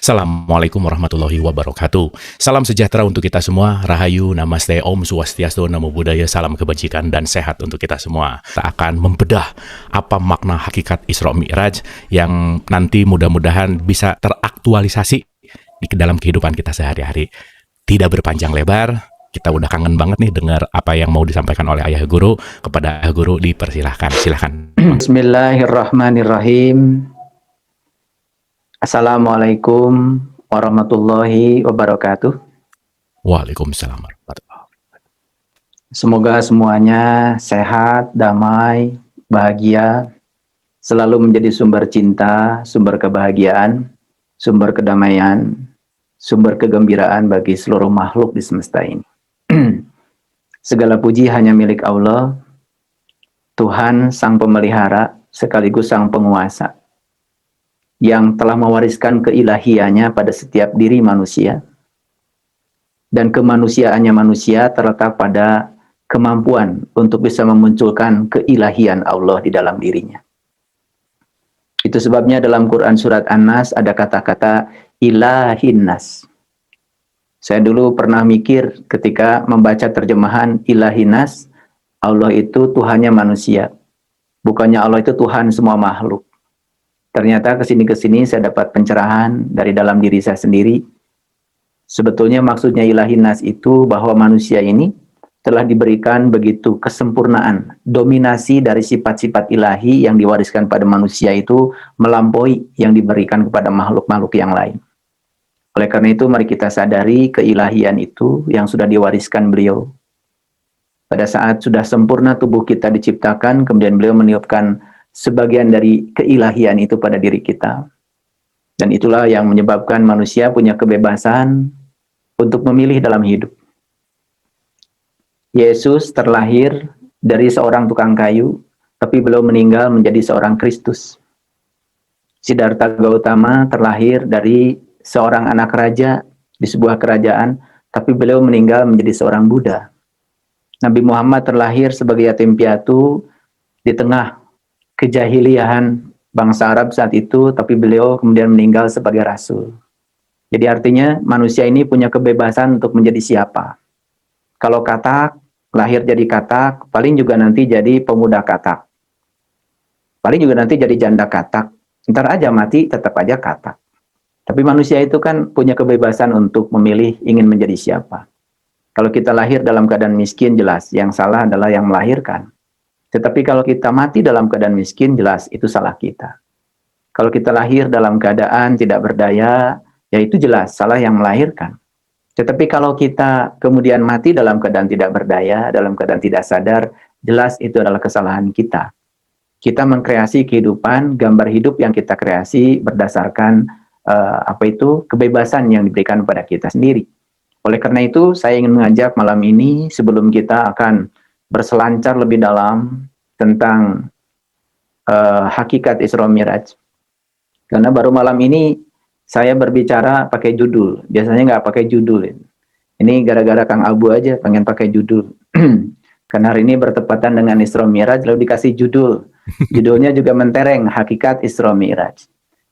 Assalamualaikum warahmatullahi wabarakatuh. Salam sejahtera untuk kita semua. Rahayu, Namaste, Om Swastiastu, Namo Buddhaya, salam kebajikan dan sehat untuk kita semua. Kita akan membedah apa makna hakikat Isra Mi'raj yang nanti mudah-mudahan bisa teraktualisasi di dalam kehidupan kita sehari-hari. Tidak berpanjang lebar, kita udah kangen banget nih dengar apa yang mau disampaikan oleh Ayah Guru. Kepada Ayah Guru dipersilahkan. Silahkan. Bismillahirrahmanirrahim. Assalamualaikum warahmatullahi wabarakatuh. Waalaikumsalam warahmatullahi wabarakatuh. Semoga semuanya sehat, damai, bahagia, selalu menjadi sumber cinta, sumber kebahagiaan, sumber kedamaian, sumber kegembiraan bagi seluruh makhluk di semesta ini. Segala puji hanya milik Allah, Tuhan Sang Pemelihara sekaligus Sang Penguasa, yang telah mewariskan keilahiannya pada setiap diri manusia, dan kemanusiaannya manusia terletak pada kemampuan untuk bisa memunculkan keilahian Allah di dalam dirinya. Itu sebabnya dalam Quran surat An-Nas ada kata-kata ilahin nas. Saya dulu pernah mikir ketika membaca terjemahan ilahin nas, Allah itu Tuhannya manusia, bukannya Allah itu Tuhan semua makhluk. Ternyata kesini-kesini saya dapat pencerahan dari dalam diri saya sendiri. Sebetulnya maksudnya ilahin nas itu bahwa manusia ini telah diberikan begitu kesempurnaan. Dominasi dari sifat-sifat ilahi yang diwariskan pada manusia itu melampaui yang diberikan kepada makhluk-makhluk yang lain. Oleh karena itu mari kita sadari keilahian itu yang sudah diwariskan beliau. Pada saat sudah sempurna tubuh kita diciptakan, kemudian beliau meniupkan sebagian dari keilahian itu pada diri kita. Dan itulah yang menyebabkan manusia punya kebebasan untuk memilih dalam hidup. Yesus terlahir dari seorang tukang kayu, tapi beliau meninggal menjadi seorang Kristus. Siddhartha Gautama terlahir dari seorang anak raja di sebuah kerajaan, tapi beliau meninggal menjadi seorang Buddha. Nabi Muhammad terlahir sebagai yatim piatu di tengah kejahiliahan bangsa Arab saat itu, tapi beliau kemudian meninggal sebagai rasul. Jadi artinya manusia ini punya kebebasan untuk menjadi siapa. Kalau katak, lahir jadi katak, paling juga nanti jadi pemuda katak. Paling juga nanti jadi janda katak. Ntar aja mati, tetap aja katak. Tapi manusia itu kan punya kebebasan untuk memilih ingin menjadi siapa. Kalau kita lahir dalam keadaan miskin, jelas yang salah adalah yang melahirkan. Tetapi kalau kita mati dalam keadaan miskin, jelas itu salah kita. Kalau kita lahir dalam keadaan tidak berdaya, ya itu jelas salah yang melahirkan. Tetapi kalau kita kemudian mati dalam keadaan tidak berdaya, dalam keadaan tidak sadar, jelas itu adalah kesalahan kita. Kita mengkreasi kehidupan, gambar hidup yang kita kreasi berdasarkan kebebasan yang diberikan kepada kita sendiri. Oleh karena itu, saya ingin mengajak malam ini sebelum kita akan berselancar lebih dalam tentang hakikat Isra Mi'raj. Karena baru malam ini saya berbicara pakai judul. Biasanya nggak pakai judul. Ini gara-gara Kang Abu aja pengen pakai judul. Karena hari ini bertepatan dengan Isra Mi'raj, lalu dikasih judul. Judulnya juga mentereng, hakikat Isra Mi'raj.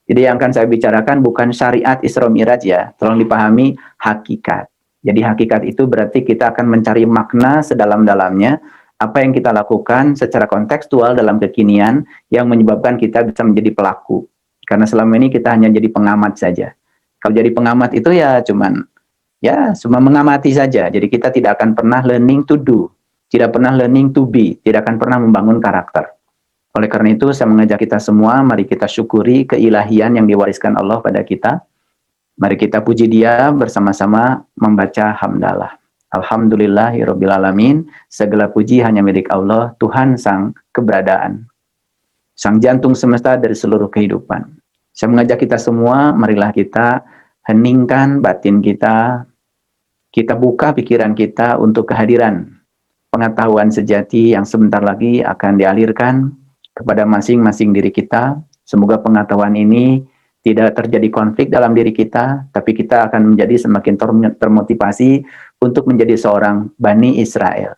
Jadi yang akan saya bicarakan bukan syariat Isra Mi'raj ya. Tolong dipahami hakikat. Jadi hakikat itu berarti kita akan mencari makna sedalam-dalamnya apa yang kita lakukan secara kontekstual dalam kekinian yang menyebabkan kita bisa menjadi pelaku. Karena selama ini kita hanya jadi pengamat saja. Kalau jadi pengamat itu ya cuma mengamati saja. Jadi kita tidak akan pernah learning to do, tidak pernah learning to be, tidak akan pernah membangun karakter. Oleh karena itu saya mengajak kita semua, mari kita syukuri keilahian yang diwariskan Allah pada kita. Mari kita puji Dia bersama-sama membaca hamdalah. Alhamdulillahirrabbilalamin. Segala puji hanya milik Allah, Tuhan Sang Keberadaan, Sang Jantung semesta dari seluruh kehidupan. Saya mengajak kita semua, marilah kita heningkan batin kita, kita buka pikiran kita untuk kehadiran pengetahuan sejati yang sebentar lagi akan dialirkan kepada masing-masing diri kita. Semoga pengetahuan ini tidak terjadi konflik dalam diri kita, tapi kita akan menjadi semakin termotivasi untuk menjadi seorang Bani Israel.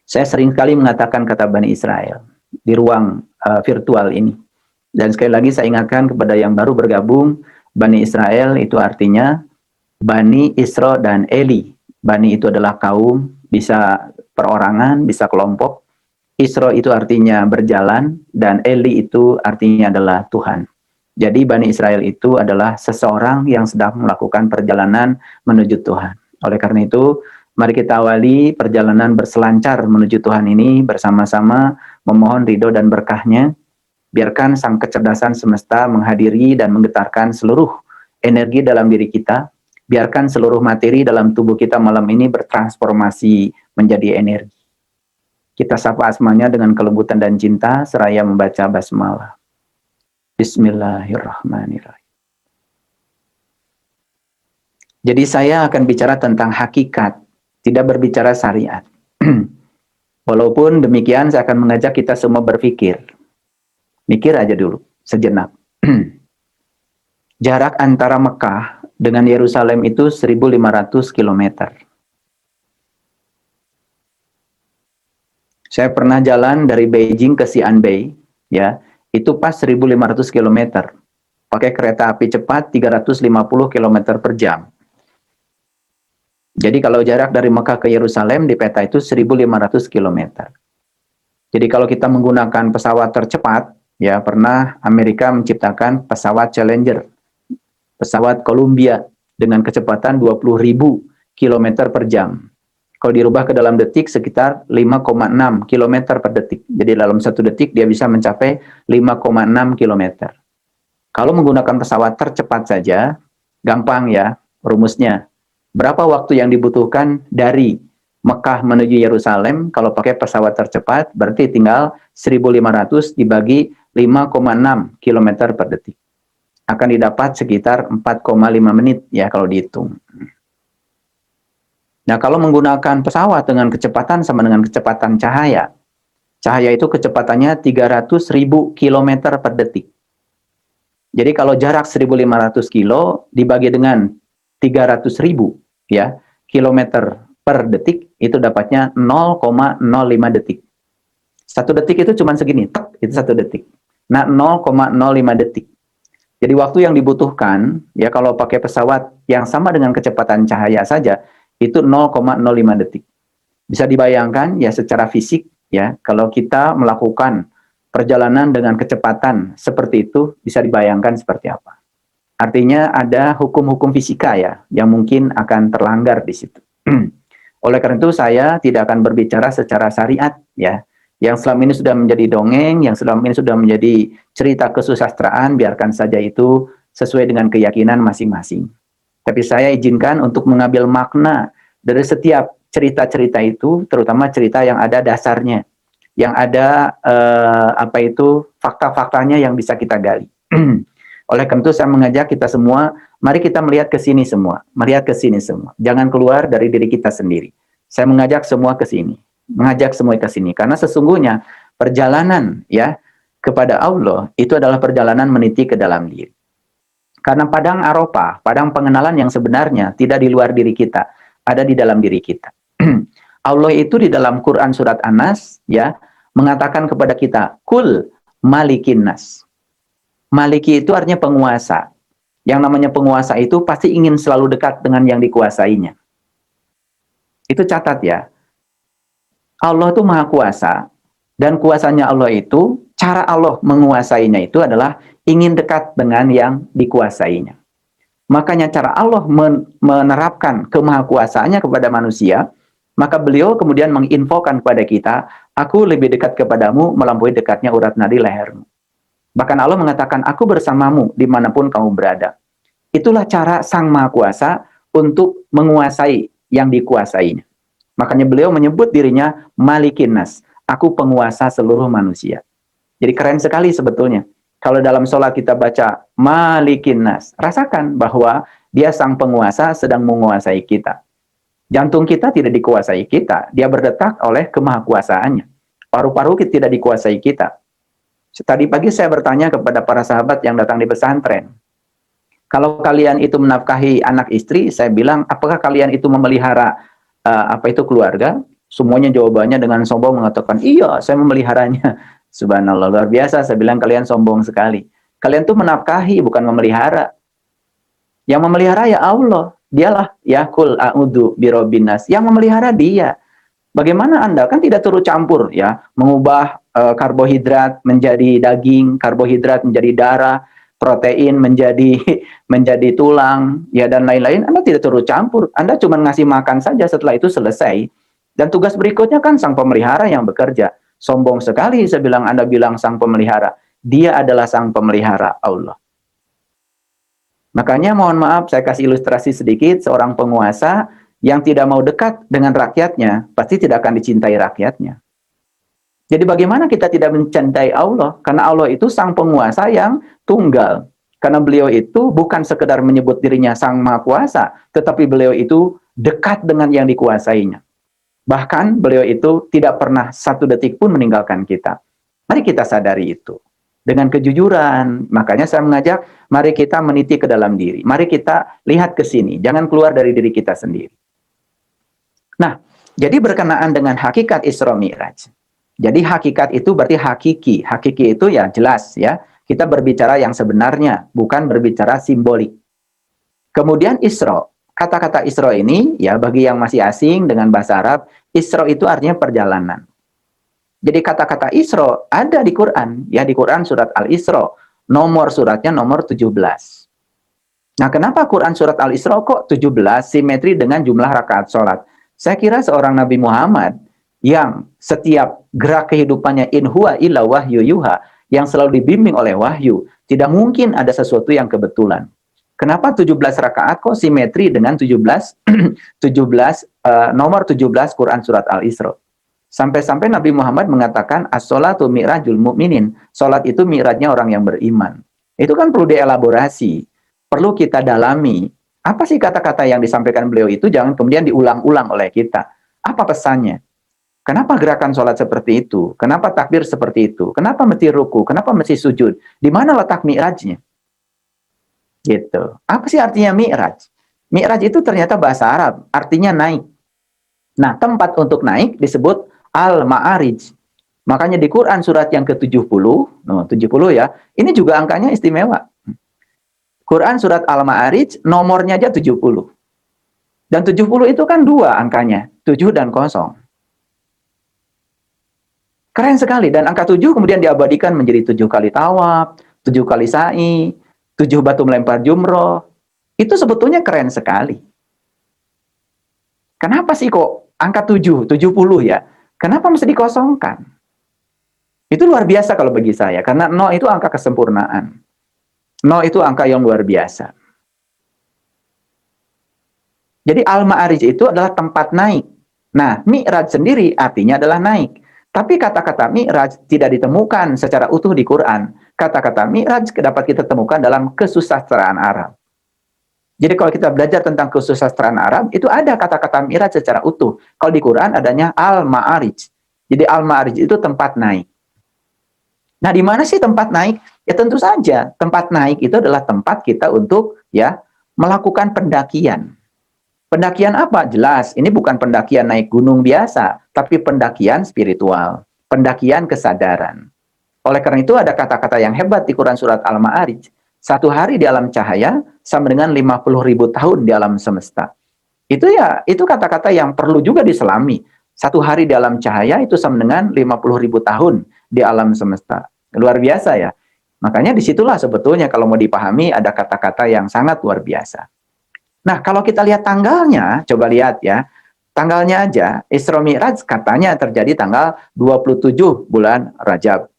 Saya sering kali mengatakan kata Bani Israel di ruang virtual ini. Dan sekali lagi saya ingatkan kepada yang baru bergabung, Bani Israel itu artinya Bani Isra dan Eli. Bani itu adalah kaum, bisa perorangan, bisa kelompok. Isra itu artinya berjalan, dan Eli itu artinya adalah Tuhan. Jadi Bani Israel itu adalah seseorang yang sedang melakukan perjalanan menuju Tuhan. Oleh karena itu, mari kita awali perjalanan berselancar menuju Tuhan ini bersama-sama memohon ridho dan berkahnya. Biarkan sang kecerdasan semesta menghadiri dan menggetarkan seluruh energi dalam diri kita. Biarkan seluruh materi dalam tubuh kita malam ini bertransformasi menjadi energi. Kita sapa asmanya dengan kelembutan dan cinta seraya membaca basmalah. Bismillahirrahmanirrahim. Jadi saya akan bicara tentang hakikat, tidak berbicara syariat. Walaupun demikian saya akan mengajak kita semua berpikir. Mikir aja dulu, sejenak. Jarak antara Mekah dengan Yerusalem itu 1.500 km. Saya pernah jalan dari Beijing ke Xi'anbei, ya, itu pas 1.500 km. Pakai kereta api cepat 350 km per jam. Jadi kalau jarak dari Mekah ke Yerusalem di peta itu 1.500 km. Jadi kalau kita menggunakan pesawat tercepat, ya pernah Amerika menciptakan pesawat Challenger, pesawat Columbia dengan kecepatan 20.000 km per jam. Kalau dirubah ke dalam detik sekitar 5,6 km per detik. Jadi dalam 1 detik dia bisa mencapai 5,6 km. Kalau menggunakan pesawat tercepat saja, gampang ya rumusnya. Berapa waktu yang dibutuhkan dari Mekah menuju Yerusalem kalau pakai pesawat tercepat? Berarti tinggal 1.500 dibagi 5,6 km per detik. Akan didapat sekitar 4,5 menit ya kalau dihitung. Nah, kalau menggunakan pesawat dengan kecepatan sama dengan kecepatan cahaya. Cahaya itu kecepatannya 300.000 km per detik. Jadi kalau jarak 1.500 kilo dibagi dengan 300.000 ya, kilometer per detik, itu dapatnya 0,05 detik. 1 detik itu cuma segini, tek, itu 1 detik. Nah, 0,05 detik. Jadi waktu yang dibutuhkan, ya kalau pakai pesawat yang sama dengan kecepatan cahaya saja, itu 0,05 detik. Bisa dibayangkan ya secara fisik, ya kalau kita melakukan perjalanan dengan kecepatan seperti itu, bisa dibayangkan seperti apa. Artinya ada hukum-hukum fisika ya, yang mungkin akan terlanggar di situ. Oleh karena itu saya tidak akan berbicara secara syariat, ya. Yang selama ini sudah menjadi dongeng, yang selama ini sudah menjadi cerita kesusastraan, biarkan saja itu sesuai dengan keyakinan masing-masing. Tapi saya izinkan untuk mengambil makna dari setiap cerita-cerita itu, terutama cerita yang ada dasarnya, yang ada fakta-faktanya yang bisa kita gali. Oleh karena itu saya mengajak kita semua, mari kita melihat ke sini semua, melihat ke sini semua. Jangan keluar dari diri kita sendiri. Saya mengajak semua ke sini. Mengajak semua ke sini karena sesungguhnya perjalanan ya kepada Allah itu adalah perjalanan meniti ke dalam diri. Karena padang Arafah, padang pengenalan yang sebenarnya tidak di luar diri kita, ada di dalam diri kita. Allah itu di dalam Quran surat An-Nas ya mengatakan kepada kita, "Kul malikin nas." Maliki itu artinya penguasa. Yang namanya penguasa itu pasti ingin selalu dekat dengan yang dikuasainya. Itu catat ya. Allah itu maha kuasa, dan kuasanya Allah itu, cara Allah menguasainya itu adalah ingin dekat dengan yang dikuasainya. Makanya cara Allah menerapkan kemahakuasaannya kepada manusia, maka beliau kemudian menginfokan kepada kita, aku lebih dekat kepadamu melampaui dekatnya urat nadi lehermu. Bahkan Allah mengatakan, aku bersamamu dimanapun kamu berada. Itulah cara Sang Maha Kuasa untuk menguasai yang dikuasainya. Makanya beliau menyebut dirinya Malikin Nas. Aku penguasa seluruh manusia. Jadi keren sekali sebetulnya. Kalau dalam sholat kita baca Malikin Nas, rasakan bahwa dia sang penguasa sedang menguasai kita. Jantung kita tidak dikuasai kita. Dia berdetak oleh kemahakuasaannya. Paru-paru kita tidak dikuasai kita. Tadi pagi saya bertanya kepada para sahabat yang datang di pesantren. Kalau kalian itu menafkahi anak istri, saya bilang, apakah kalian itu memelihara keluarga? Semuanya jawabannya dengan sombong mengatakan, iya, saya memeliharanya. Subhanallah, luar biasa. Saya bilang, kalian sombong sekali. Kalian tuh menafkahi, bukan memelihara. Yang memelihara ya Allah. Dialah ya kul a'udzu birabbin nas. Yang memelihara dia. Bagaimana Anda kan tidak turut campur ya, mengubah karbohidrat menjadi daging, karbohidrat menjadi darah, protein menjadi menjadi tulang, ya dan lain-lain. Anda tidak turut campur. Anda cuma ngasih makan saja, setelah itu selesai. Dan tugas berikutnya kan sang pemelihara yang bekerja. Sombong sekali saya bilang Anda bilang sang pemelihara. Dia adalah sang pemelihara Allah. Makanya mohon maaf saya kasih ilustrasi sedikit, seorang penguasa yang tidak mau dekat dengan rakyatnya, pasti tidak akan dicintai rakyatnya. Jadi bagaimana kita tidak mencintai Allah? Karena Allah itu sang penguasa yang tunggal. Karena beliau itu bukan sekedar menyebut dirinya sang maha kuasa, tetapi beliau itu dekat dengan yang dikuasainya. Bahkan beliau itu tidak pernah satu detik pun meninggalkan kita. Mari kita sadari itu. Dengan kejujuran, makanya saya mengajak, mari kita meniti ke dalam diri. Mari kita lihat ke sini, jangan keluar dari diri kita sendiri. Nah, jadi berkenaan dengan hakikat Isra Mi'raj. Jadi hakikat itu berarti hakiki. Hakiki itu ya jelas ya. Kita berbicara yang sebenarnya, bukan berbicara simbolik. Kemudian Isra. Kata-kata Isra ini ya bagi yang masih asing dengan bahasa Arab, Isra itu artinya perjalanan. Jadi kata-kata Isra ada di Quran, ya di Quran surat Al-Isra, nomor suratnya nomor 17. Nah, kenapa Quran surat Al-Isra kok 17 simetri dengan jumlah rakaat sholat? Saya kira seorang Nabi Muhammad yang setiap gerak kehidupannya in huwa illa wahyu yuha, yang selalu dibimbing oleh wahyu, tidak mungkin ada sesuatu yang kebetulan. Kenapa 17 rakaat kok simetri dengan 17 nomor 17 Quran surat Al-Isra? Sampai-sampai Nabi Muhammad mengatakan as-sholatu mi'rajul mu'minin. Salat itu mi'rajnya orang yang beriman. Itu kan perlu dielaborasi, perlu kita dalami. Apa sih kata-kata yang disampaikan beliau itu jangan kemudian diulang-ulang oleh kita. Apa pesannya? Kenapa gerakan sholat seperti itu? Kenapa takbir seperti itu? Kenapa mesti ruku? Kenapa mesti sujud? Di mana letak mi'rajnya? Gitu. Apa sih artinya mi'raj? Mi'raj itu ternyata bahasa Arab, artinya naik. Nah, tempat untuk naik disebut Al-Ma'arij. Makanya di Quran surat yang ke-70, 70 ya, ini juga angkanya istimewa. Quran surat Al-Ma'arij nomornya aja 70. Dan 70 itu kan dua angkanya, 7 dan 0. Keren sekali. Dan angka 7 kemudian diabadikan menjadi 7 kali tawaf, 7 kali sa'i, 7 batu melempar jumroh. Itu sebetulnya keren sekali. Kenapa sih kok angka 7, 70 ya? Kenapa mesti dikosongkan? Itu luar biasa kalau bagi saya. Karena 0 itu angka kesempurnaan. 0 itu angka yang luar biasa. Jadi Al-Ma'arij itu adalah tempat naik. Nah, Mi'raj sendiri artinya adalah naik. Tapi kata-kata Mi'raj tidak ditemukan secara utuh di Quran. Kata-kata Mi'raj dapat kita temukan dalam kesusastraan Arab. Jadi kalau kita belajar tentang kesusastraan Arab, itu ada kata-kata Mi'raj secara utuh. Kalau di Quran adanya Al-Ma'arij. Jadi Al-Ma'arij itu tempat naik. Nah, di mana sih tempat naik? Ya tentu saja, tempat naik itu adalah tempat kita untuk ya melakukan pendakian. Pendakian apa? Jelas, ini bukan pendakian naik gunung biasa, tapi pendakian spiritual, pendakian kesadaran. Oleh karena itu ada kata-kata yang hebat di Quran surat Al-Ma'arij. 1 hari di alam cahaya sama dengan 50.000 tahun di alam semesta. Itu kata-kata yang perlu juga diselami. 1 hari di alam cahaya itu sama dengan 50.000 tahun di alam semesta. Luar biasa ya. Makanya disitulah sebetulnya kalau mau dipahami ada kata-kata yang sangat luar biasa. Nah, kalau kita lihat tanggalnya, coba lihat ya. Tanggalnya aja, Isra Mi'raj katanya terjadi tanggal 27 bulan Rajab.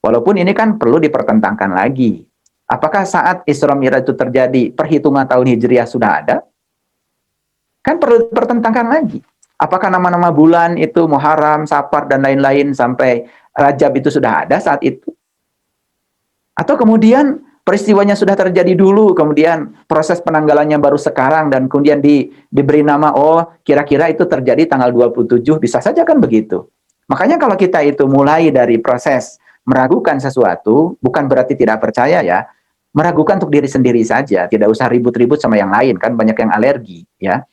Walaupun ini kan perlu dipertentangkan lagi. Apakah saat Isra Mi'raj itu terjadi perhitungan tahun Hijriah sudah ada? Kan perlu dipertentangkan lagi. Apakah nama-nama bulan itu Muharram, Safar, dan lain-lain sampai Rajab itu sudah ada saat itu? Atau kemudian peristiwanya sudah terjadi dulu, kemudian proses penanggalannya baru sekarang, dan kemudian diberi nama, oh kira-kira itu terjadi tanggal 27, bisa saja kan begitu. Makanya kalau kita itu mulai dari proses meragukan sesuatu, bukan berarti tidak percaya ya, meragukan untuk diri sendiri saja, tidak usah ribut-ribut sama yang lain, kan banyak yang alergi ya.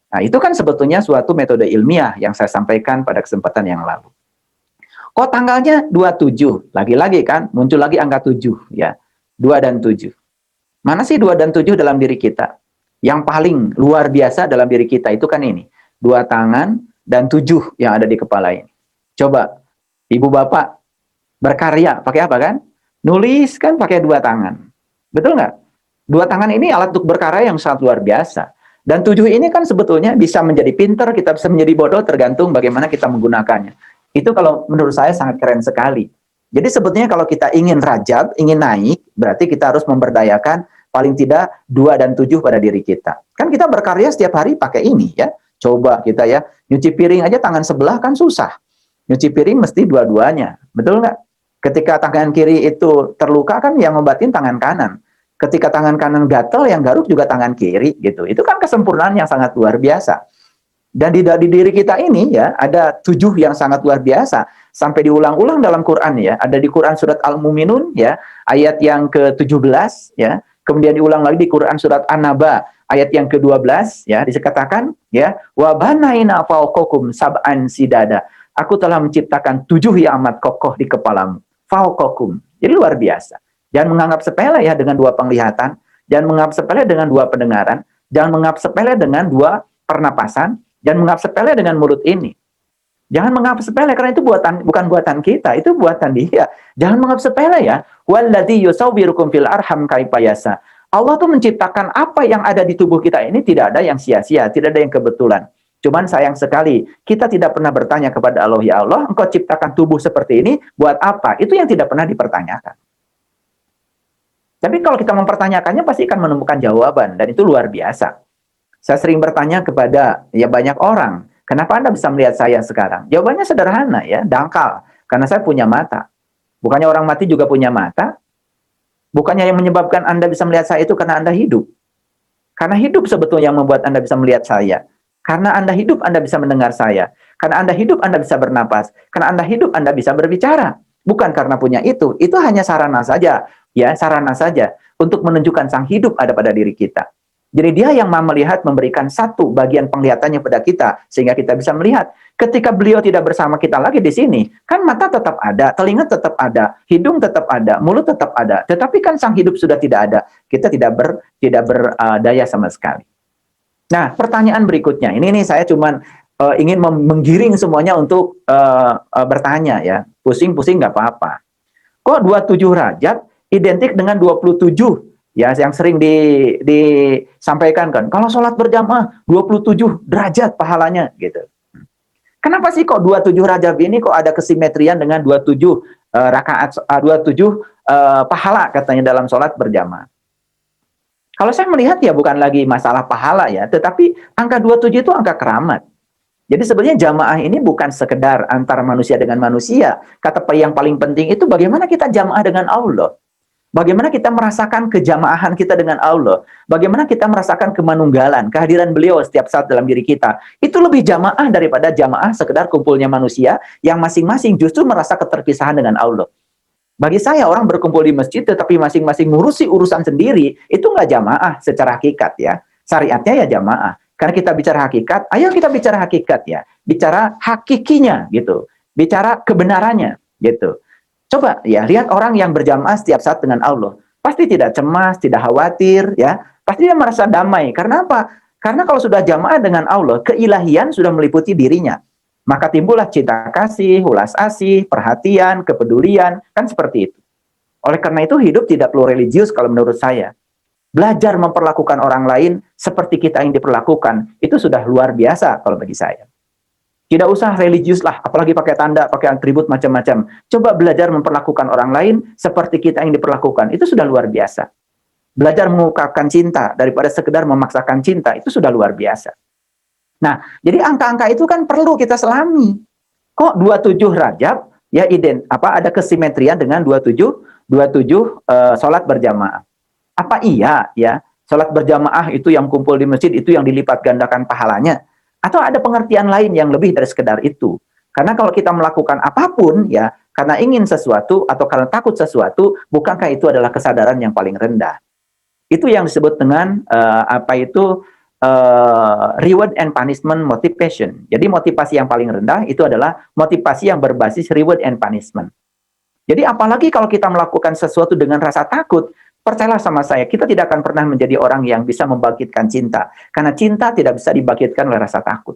Nah, itu kan sebetulnya suatu metode ilmiah yang saya sampaikan pada kesempatan yang lalu. Kok tanggalnya 27? Lagi-lagi kan muncul lagi angka 7 ya. 2 dan 7. Mana sih 2 dan 7 dalam diri kita? Yang paling luar biasa dalam diri kita itu kan ini. 2 tangan dan 7 yang ada di kepala ini. Coba, ibu bapak berkarya pakai apa kan? Nulis kan pakai 2 tangan. Betul nggak? 2 tangan ini alat untuk berkarya yang sangat luar biasa. Dan 7 ini kan sebetulnya bisa menjadi pinter, kita bisa menjadi bodoh, tergantung bagaimana kita menggunakannya. Itu kalau menurut saya sangat keren sekali. Jadi sebetulnya kalau kita ingin rajab, ingin naik, berarti kita harus memberdayakan paling tidak 2 dan 7 pada diri kita. Kan kita berkarya setiap hari pakai ini ya. Coba kita ya, nyuci piring aja tangan sebelah kan susah. Nyuci piring mesti dua-duanya. Betul nggak? Ketika tangan kiri itu terluka kan yang ngobatin tangan kanan. Ketika tangan kanan gatel, yang garuk juga tangan kiri gitu. Itu kan kesempurnaan yang sangat luar biasa. Dan di diri kita ini ya ada 7 yang sangat luar biasa sampai diulang-ulang dalam Quran ya. Ada di Quran surat Al-Muminun ya ayat yang ke-17 ya. Kemudian diulang lagi di Quran surat An-Naba ayat yang ke-12 ya dikatakan ya wa banaina fawqakum sab'an sidada. Aku telah menciptakan 7 yang amat kokoh di kepalamu. Fawqakum. Jadi luar biasa. Jangan menganggap sepele ya dengan 2 penglihatan, jangan menganggap sepele dengan 2 pendengaran, jangan menganggap sepele dengan 2 pernapasan. Jangan menganggap sepele dengan mulut ini. Jangan menganggap sepele karena itu bukan buatan kita, itu buatan Dia. Jangan menganggap sepele ya. Walladzi yusawwirukum fil arham kaifa yasha. Allah tuh menciptakan apa yang ada di tubuh kita ini tidak ada yang sia-sia, tidak ada yang kebetulan. Cuman sayang sekali, kita tidak pernah bertanya kepada Allah, ya Allah, Engkau ciptakan tubuh seperti ini buat apa? Itu yang tidak pernah dipertanyakan. Tapi kalau kita mempertanyakannya pasti akan menemukan jawaban dan itu luar biasa. Saya sering bertanya kepada ya banyak orang, kenapa Anda bisa melihat saya sekarang? Jawabannya sederhana ya, dangkal. Karena saya punya mata. Bukannya orang mati juga punya mata? Bukannya yang menyebabkan Anda bisa melihat saya itu karena Anda hidup? Karena hidup sebetulnya yang membuat Anda bisa melihat saya. Karena Anda hidup, Anda bisa mendengar saya. Karena Anda hidup, Anda bisa bernapas. Karena Anda hidup, Anda bisa berbicara. Bukan karena punya itu hanya sarana saja. Ya, sarana saja untuk menunjukkan sang hidup ada pada diri kita. Jadi Dia yang Maha Melihat memberikan satu bagian penglihatannya pada kita sehingga kita bisa melihat. Ketika Beliau tidak bersama kita lagi di sini, kan mata tetap ada, telinga tetap ada, hidung tetap ada, mulut tetap ada. Tetapi kan sang hidup sudah tidak ada. Kita tidak berdaya sama sekali. Nah, pertanyaan berikutnya. Ini nih saya cuman ingin menggiring semuanya untuk bertanya ya. Pusing-pusing nggak apa-apa. Kok 27 Rajab identik dengan 27? Ya, yang sering disampaikan kan, kalau sholat berjamaah 27 derajat pahalanya gitu. Kenapa sih kok 27 Rajab ini kok ada kesimetrian dengan 27 rakaat 27 pahala katanya dalam sholat berjamaah? Kalau saya melihat ya bukan lagi masalah pahala ya, tetapi angka 27 itu angka keramat. Jadi sebenarnya jamaah ini bukan sekedar antara manusia dengan manusia. Kata yang paling penting itu bagaimana kita jamaah dengan Allah. Bagaimana kita merasakan kejamaahan kita dengan Allah. Bagaimana kita merasakan kemanunggalan, kehadiran Beliau setiap saat dalam diri kita. Itu lebih jamaah daripada jamaah sekedar kumpulnya manusia yang masing-masing justru merasa keterpisahan dengan Allah. Bagi saya orang berkumpul di masjid tetapi masing-masing ngurusi urusan sendiri, itu nggak jamaah secara hakikat ya. Syariatnya ya jamaah. Karena kita bicara hakikat, ayo kita bicara hakikat ya. Bicara hakikinya gitu. Bicara kebenarannya gitu. Coba ya, lihat orang yang berjamaah setiap saat dengan Allah. Pasti tidak cemas, tidak khawatir, ya. Pasti dia merasa damai. Karena apa? Karena kalau sudah jamaah dengan Allah, keilahian sudah meliputi dirinya. Maka timbullah cinta kasih, ulas asih, perhatian, kepedulian, kan seperti itu. Oleh karena itu hidup tidak perlu religius kalau menurut saya. Belajar memperlakukan orang lain seperti kita yang diperlakukan, itu sudah luar biasa kalau bagi saya. Tidak usah religius lah, apalagi pakai tanda, pakai atribut macam-macam. Coba belajar memperlakukan orang lain seperti kita yang diperlakukan. Itu sudah luar biasa. Belajar mengungkapkan cinta daripada sekedar memaksakan cinta, itu sudah luar biasa. Nah, jadi angka-angka itu kan perlu kita selami. Kok 27 Rajab ya ada kesimetrian dengan 27 salat berjamaah. Apa iya ya, salat berjamaah itu yang kumpul di masjid itu yang dilipat gandakan pahalanya? Atau ada pengertian lain yang lebih dari sekedar itu? Karena kalau kita melakukan apapun ya, karena ingin sesuatu atau karena takut sesuatu, bukankah itu adalah kesadaran yang paling rendah? Itu yang disebut dengan reward and punishment motivation. Jadi motivasi yang paling rendah itu adalah motivasi yang berbasis reward and punishment. Jadi apalagi kalau kita melakukan sesuatu dengan rasa takut, Percayalah sama saya, kita tidak akan pernah menjadi orang yang bisa membangkitkan cinta. Karena cinta tidak bisa dibangkitkan oleh rasa takut.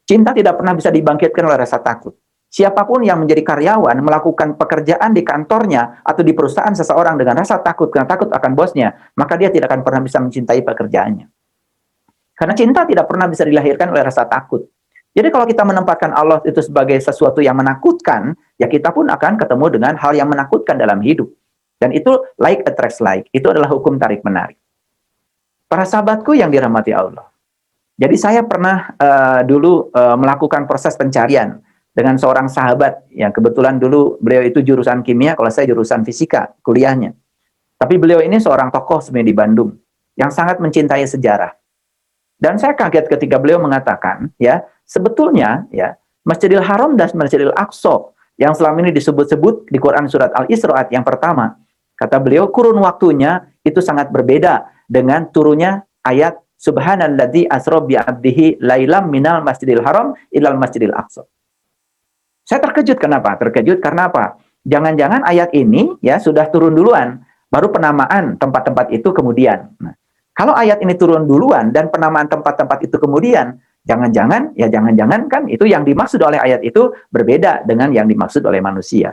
Cinta tidak pernah bisa dibangkitkan oleh rasa takut. Siapapun yang menjadi karyawan, melakukan pekerjaan di kantornya atau di perusahaan seseorang dengan rasa takut, karena takut akan bosnya, maka dia tidak akan pernah bisa mencintai pekerjaannya. Karena cinta tidak pernah bisa dilahirkan oleh rasa takut. Jadi kalau kita menempatkan Allah itu sebagai sesuatu yang menakutkan, ya kita pun akan ketemu dengan hal yang menakutkan dalam hidup. Dan itu like attracts like. Itu adalah hukum tarik-menarik. Para sahabatku yang dirahmati Allah. Jadi saya pernah dulu melakukan proses pencarian dengan seorang sahabat yang kebetulan dulu beliau itu jurusan kimia, kalau saya jurusan fisika kuliahnya. Tapi beliau ini seorang tokoh sebenarnya di Bandung yang sangat mencintai sejarah. Dan saya kaget ketika beliau mengatakan, ya sebetulnya ya Masjidil Haram dan Masjidil Aqsa yang selama ini disebut-sebut di Quran surat Al-Isra yang pertama, kata beliau kurun waktunya itu sangat berbeda dengan turunnya ayat Subhanalladzi asra bi 'abdihi lailam minal Masjidil Haram ilal Masjidil Aqsa. Saya terkejut, kenapa? Terkejut karena apa? Jangan-jangan ayat ini ya sudah turun duluan, baru penamaan tempat-tempat itu kemudian. Nah, kalau ayat ini turun duluan dan penamaan tempat-tempat itu kemudian, jangan-jangan kan itu yang dimaksud oleh ayat itu berbeda dengan yang dimaksud oleh manusia.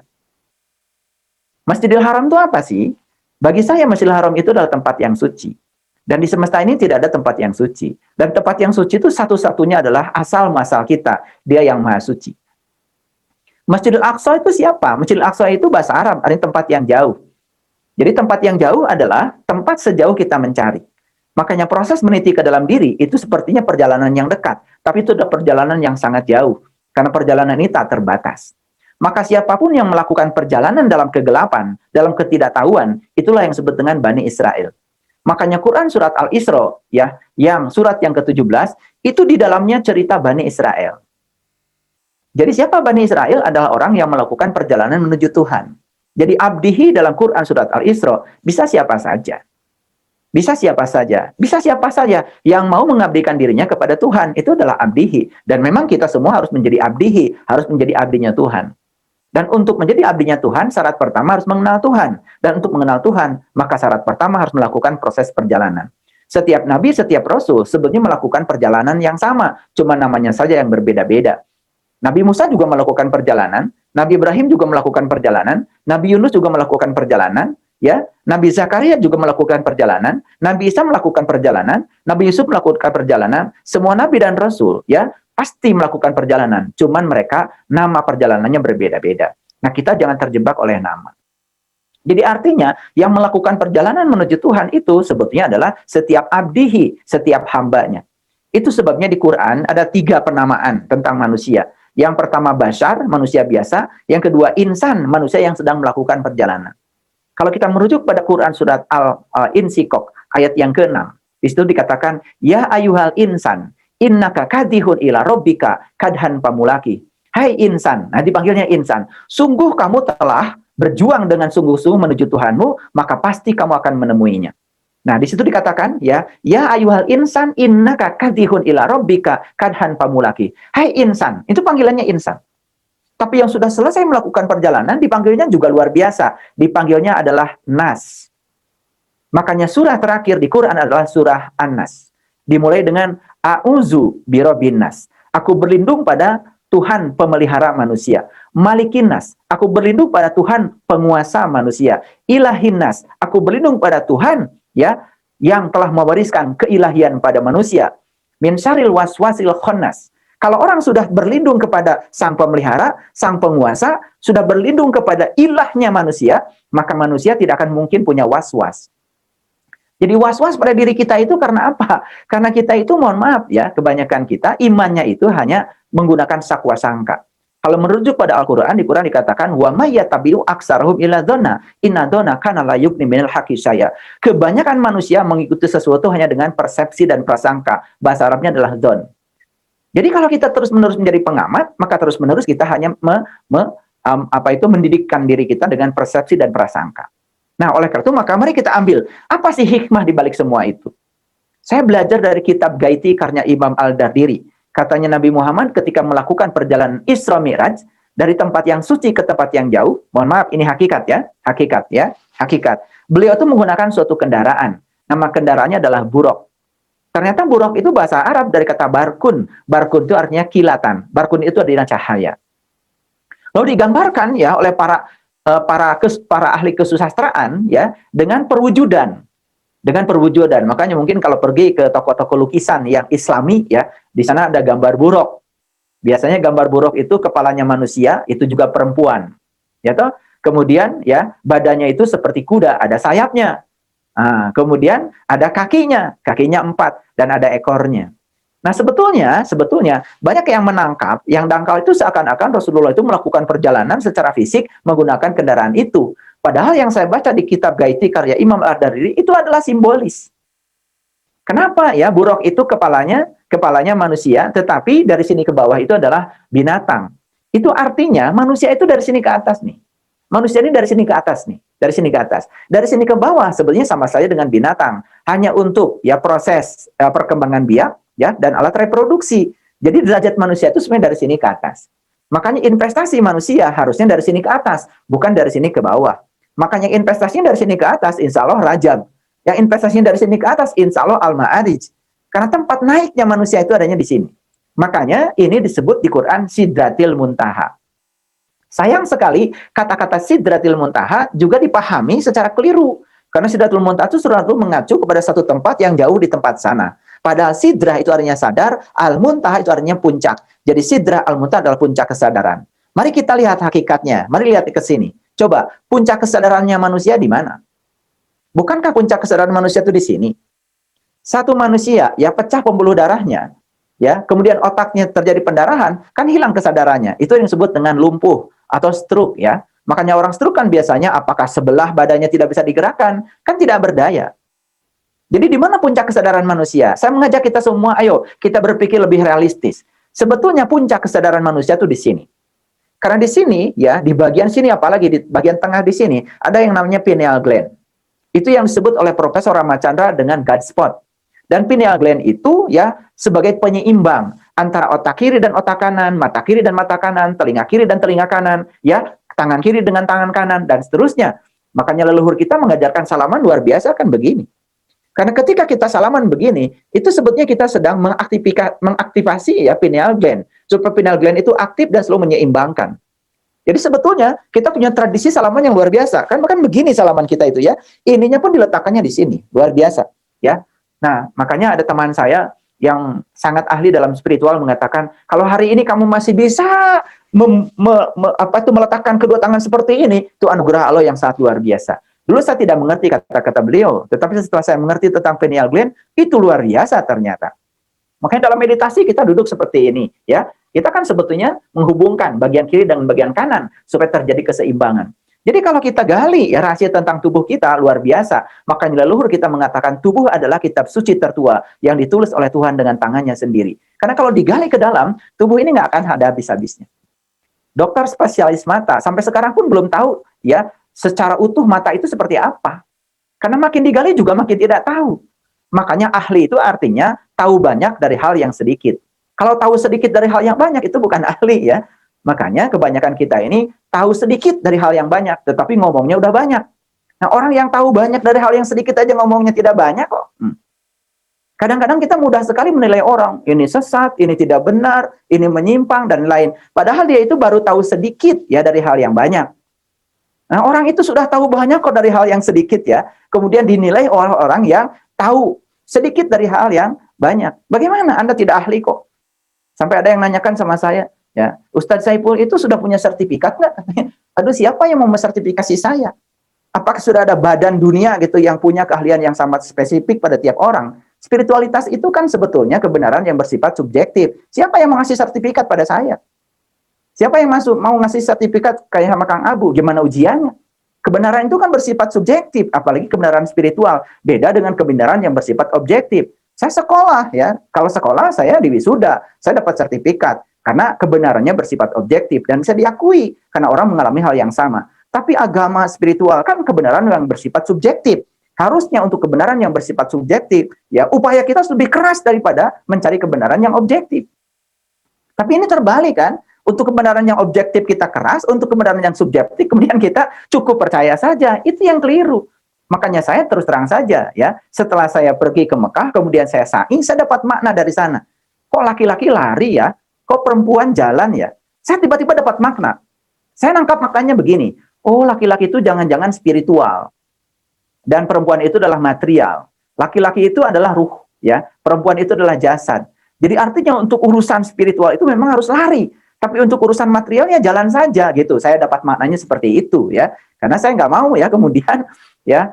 Masjidil Haram itu apa sih? Bagi saya Masjidil Haram itu adalah tempat yang suci. Dan di semesta ini tidak ada tempat yang suci. Dan tempat yang suci itu satu-satunya adalah asal-muasal kita. Dia yang maha suci. Masjidil Aqsa itu siapa? Masjidil Aqsa itu bahasa Arab, artinya tempat yang jauh. Jadi tempat yang jauh adalah tempat sejauh kita mencari. Makanya proses meniti ke dalam diri itu sepertinya perjalanan yang dekat. Tapi itu adalah perjalanan yang sangat jauh. Karena perjalanan ini tak terbatas. Maka siapapun yang melakukan perjalanan dalam kegelapan, dalam ketidaktahuan, itulah yang disebut dengan Bani Israel. Makanya Quran surat Al-Isra, ya, yang surat yang ke-17, itu di dalamnya cerita Bani Israel. Jadi siapa Bani Israel? Adalah orang yang melakukan perjalanan menuju Tuhan. Jadi abdihi dalam Quran surat Al-Isra bisa siapa saja. Bisa siapa saja. Bisa siapa saja yang mau mengabdikan dirinya kepada Tuhan. Itu adalah abdihi. Dan memang kita semua harus menjadi abdihi. Harus menjadi abdinya Tuhan. Dan untuk menjadi abdinya Tuhan, syarat pertama harus mengenal Tuhan. Dan untuk mengenal Tuhan, maka syarat pertama harus melakukan proses perjalanan. Setiap nabi, setiap rasul sebetulnya melakukan perjalanan yang sama. Cuma namanya saja yang berbeda-beda. Nabi Musa juga melakukan perjalanan. Nabi Ibrahim juga melakukan perjalanan. Nabi Yunus juga melakukan perjalanan. Ya, Nabi Zakaria juga melakukan perjalanan, Nabi Isa melakukan perjalanan, Nabi Yusuf melakukan perjalanan, semua nabi dan rasul ya pasti melakukan perjalanan, cuman mereka nama perjalanannya berbeda-beda. Nah, kita jangan terjebak oleh nama. Jadi artinya yang melakukan perjalanan menuju Tuhan itu sebetulnya adalah setiap abdihi, setiap hambanya. Itu sebabnya di Quran ada 3 penamaan tentang manusia. Yang pertama bashar, manusia biasa, yang kedua insan, manusia yang sedang melakukan perjalanan. Kalau kita merujuk pada Quran surat Al-Insyikok ayat yang ke-6, di situ dikatakan, ya ayuhal insan, innaka kadihun ila rabbika kadhan pamulaki. Hai insan, nah dipanggilnya insan, sungguh kamu telah berjuang dengan sungguh-sungguh menuju Tuhanmu, maka pasti kamu akan menemuinya. Nah, di situ dikatakan, ya ayuhal insan, innaka kadihun ila rabbika kadhan pamulaki. Hai insan, itu panggilannya insan. Tapi yang sudah selesai melakukan perjalanan, dipanggilnya juga luar biasa. Dipanggilnya adalah Nas. Makanya surah terakhir di Quran adalah surah An-Nas. Dimulai dengan A'udzu birabbin nas. Aku berlindung pada Tuhan pemelihara manusia. Malikin nas. Aku berlindung pada Tuhan penguasa manusia. Ilahin nas. Aku berlindung pada Tuhan ya yang telah mewariskan keilahian pada manusia. Min syarril waswasil khannas. Kalau orang sudah berlindung kepada sang pemelihara, sang penguasa, sudah berlindung kepada ilahnya manusia, maka manusia tidak akan mungkin punya was-was. Jadi was-was pada diri kita itu karena apa? Karena kita itu, mohon maaf ya, kebanyakan kita imannya itu hanya menggunakan sakwa sangka. Kalau merujuk pada Al-Quran, di Quran dikatakan, wa may yattabi'u aktsarahum illa dzanna, inna dzanna kana la yughni minal haqqi syai'a. Kebanyakan manusia mengikuti sesuatu hanya dengan persepsi dan prasangka. Bahasa Arabnya adalah dzon. Jadi kalau kita terus-menerus menjadi pengamat, maka terus-menerus kita hanya mendidikkan diri kita dengan persepsi dan prasangka. Nah, oleh karena itu, maka mari kita ambil, apa sih hikmah di balik semua itu? Saya belajar dari kitab Gaiti karya Imam Al-Dardiri. Katanya Nabi Muhammad ketika melakukan perjalanan Isra Mi'raj, dari tempat yang suci ke tempat yang jauh. Mohon maaf, ini hakikat ya, hakikat. Beliau tuh menggunakan suatu kendaraan. Nama kendaraannya adalah buruk. Ternyata buruk itu bahasa Arab dari kata barkun. Barkun itu artinya kilatan. Barkun itu artinya cahaya. Lalu digambarkan ya oleh para ahli kesusastraan ya dengan perwujudan. Makanya mungkin kalau pergi ke toko-toko lukisan yang Islami ya, di sana ada gambar buruk. Biasanya gambar buruk itu kepalanya manusia, itu juga perempuan. Ya toh? Kemudian ya badannya itu seperti kuda, ada sayapnya. Nah, kemudian ada kakinya 4 dan ada ekornya. Nah, sebetulnya banyak yang menangkap, yang dangkal itu seakan-akan Rasulullah itu melakukan perjalanan secara fisik menggunakan kendaraan itu. Padahal yang saya baca di kitab Gaiti karya Imam Ad-Dariri itu adalah simbolis. Kenapa ya? Buruk itu kepalanya manusia, tetapi dari sini ke bawah itu adalah binatang. Itu artinya manusia itu dari sini ke atas nih. Manusia ini dari sini ke atas nih, dari sini ke atas. Dari sini ke bawah sebenarnya sama saja dengan binatang, hanya untuk ya proses perkembangan biak ya dan alat reproduksi. Jadi derajat manusia itu sebenarnya dari sini ke atas. Makanya investasi manusia harusnya dari sini ke atas, bukan dari sini ke bawah. Makanya investasinya dari sini ke atas, insya Allah rajab. Yang investasinya dari sini ke atas, insya Allah al-ma'arij. Karena tempat naiknya manusia itu adanya di sini. Makanya ini disebut di Quran Sidratil Muntaha. Sayang sekali kata-kata Sidratil Muntaha juga dipahami secara keliru. Karena Sidratul Muntaha itu selalu mengacu kepada satu tempat yang jauh di tempat sana. Padahal Sidrah itu artinya sadar, Al-Muntaha itu artinya puncak. Jadi Sidrah Al-Muntaha adalah puncak kesadaran. Mari kita lihat hakikatnya. Mari lihat ke sini. Coba, puncak kesadarannya manusia di mana? Bukankah puncak kesadaran manusia itu di sini? Satu manusia ya pecah pembuluh darahnya, ya, kemudian otaknya terjadi pendarahan, kan hilang kesadarannya. Itu yang disebut dengan lumpuh atau stroke ya. Makanya orang stroke kan biasanya apakah sebelah badannya tidak bisa digerakkan, kan tidak berdaya. Jadi di mana puncak kesadaran manusia? Saya mengajak kita semua, ayo kita berpikir lebih realistis. Sebetulnya puncak kesadaran manusia itu di sini. Karena di sini ya, di bagian sini apalagi di bagian tengah di sini ada yang namanya pineal gland. Itu yang disebut oleh Profesor Ramachandra dengan God spot. Dan pineal gland itu ya sebagai penyeimbang antara otak kiri dan otak kanan, mata kiri dan mata kanan, telinga kiri dan telinga kanan, ya, tangan kiri dengan tangan kanan dan seterusnya. Makanya leluhur kita mengajarkan salaman luar biasa kan begini. Karena ketika kita salaman begini, itu sebetulnya kita sedang mengaktifasi ya pineal gland. Supaya pineal gland itu aktif dan selalu menyeimbangkan. Jadi sebetulnya kita punya tradisi salaman yang luar biasa. Kan begini salaman kita itu ya. Ininya pun diletakkannya di sini, luar biasa, ya. Nah, makanya ada teman saya yang sangat ahli dalam spiritual mengatakan, kalau hari ini kamu masih bisa meletakkan kedua tangan seperti ini, itu anugerah Allah yang sangat luar biasa. Dulu saya tidak mengerti kata-kata beliau, tetapi setelah saya mengerti tentang pineal gland, itu luar biasa ternyata. Makanya dalam meditasi kita duduk seperti ini, ya. Kita kan sebetulnya menghubungkan bagian kiri dengan bagian kanan supaya terjadi keseimbangan. Jadi kalau kita gali ya rahasia tentang tubuh kita luar biasa. Makanya leluhur kita mengatakan tubuh adalah kitab suci tertua yang ditulis oleh Tuhan dengan tangannya sendiri. Karena kalau digali ke dalam, tubuh ini nggak akan ada habis-habisnya. Dokter spesialis mata sampai sekarang pun belum tahu ya secara utuh mata itu seperti apa. Karena makin digali juga makin tidak tahu. Makanya ahli itu artinya tahu banyak dari hal yang sedikit. Kalau tahu sedikit dari hal yang banyak itu bukan ahli ya. Makanya kebanyakan kita ini tahu sedikit dari hal yang banyak, tetapi ngomongnya udah banyak. Nah, orang yang tahu banyak dari hal yang sedikit aja ngomongnya tidak banyak kok. Kadang-kadang kita mudah sekali menilai orang, ini sesat, ini tidak benar, ini menyimpang, dan lain. Padahal dia itu baru tahu sedikit ya dari hal yang banyak. Nah, orang itu sudah tahu banyak kok dari hal yang sedikit ya. Kemudian dinilai orang-orang yang tahu sedikit dari hal yang banyak. Bagaimana? Anda tidak ahli kok. Sampai ada yang nanyakan sama saya, ya, Ustadz Saiful itu sudah punya sertifikat nggak? Aduh, siapa yang mau mensertifikasi saya? Apakah sudah ada badan dunia gitu yang punya keahlian yang sangat spesifik pada tiap orang? Spiritualitas itu kan sebetulnya kebenaran yang bersifat subjektif. Siapa yang mau ngasih sertifikat pada saya? Siapa yang mau ngasih sertifikat kayak sama Kang Abu? Gimana ujiannya? Kebenaran itu kan bersifat subjektif, apalagi kebenaran spiritual. Beda dengan kebenaran yang bersifat objektif. Saya sekolah ya, kalau sekolah saya diwisuda, saya dapat sertifikat karena kebenarannya bersifat objektif dan bisa diakui karena orang mengalami hal yang sama. Tapi agama spiritual kan kebenaran yang bersifat subjektif. Harusnya untuk kebenaran yang bersifat subjektif, ya upaya kita lebih keras daripada mencari kebenaran yang objektif. Tapi ini terbalik kan, Untuk kebenaran yang objektif kita keras, untuk kebenaran yang subjektif kemudian kita cukup percaya saja. Itu yang keliru. Makanya saya terus terang saja ya, setelah saya pergi ke Mekah, kemudian saya sa'i, saya dapat makna dari sana. Kok laki-laki lari ya? Kok perempuan jalan ya? Saya tiba-tiba dapat makna. Saya nangkap maknanya begini. Oh, laki-laki itu jangan-jangan spiritual. Dan perempuan itu adalah material. Laki-laki itu adalah ruh, ya. Perempuan itu adalah jasad. Jadi artinya untuk urusan spiritual itu memang harus lari. Tapi untuk urusan materialnya jalan saja gitu. Saya dapat maknanya seperti itu ya. Karena saya nggak mau ya kemudian ya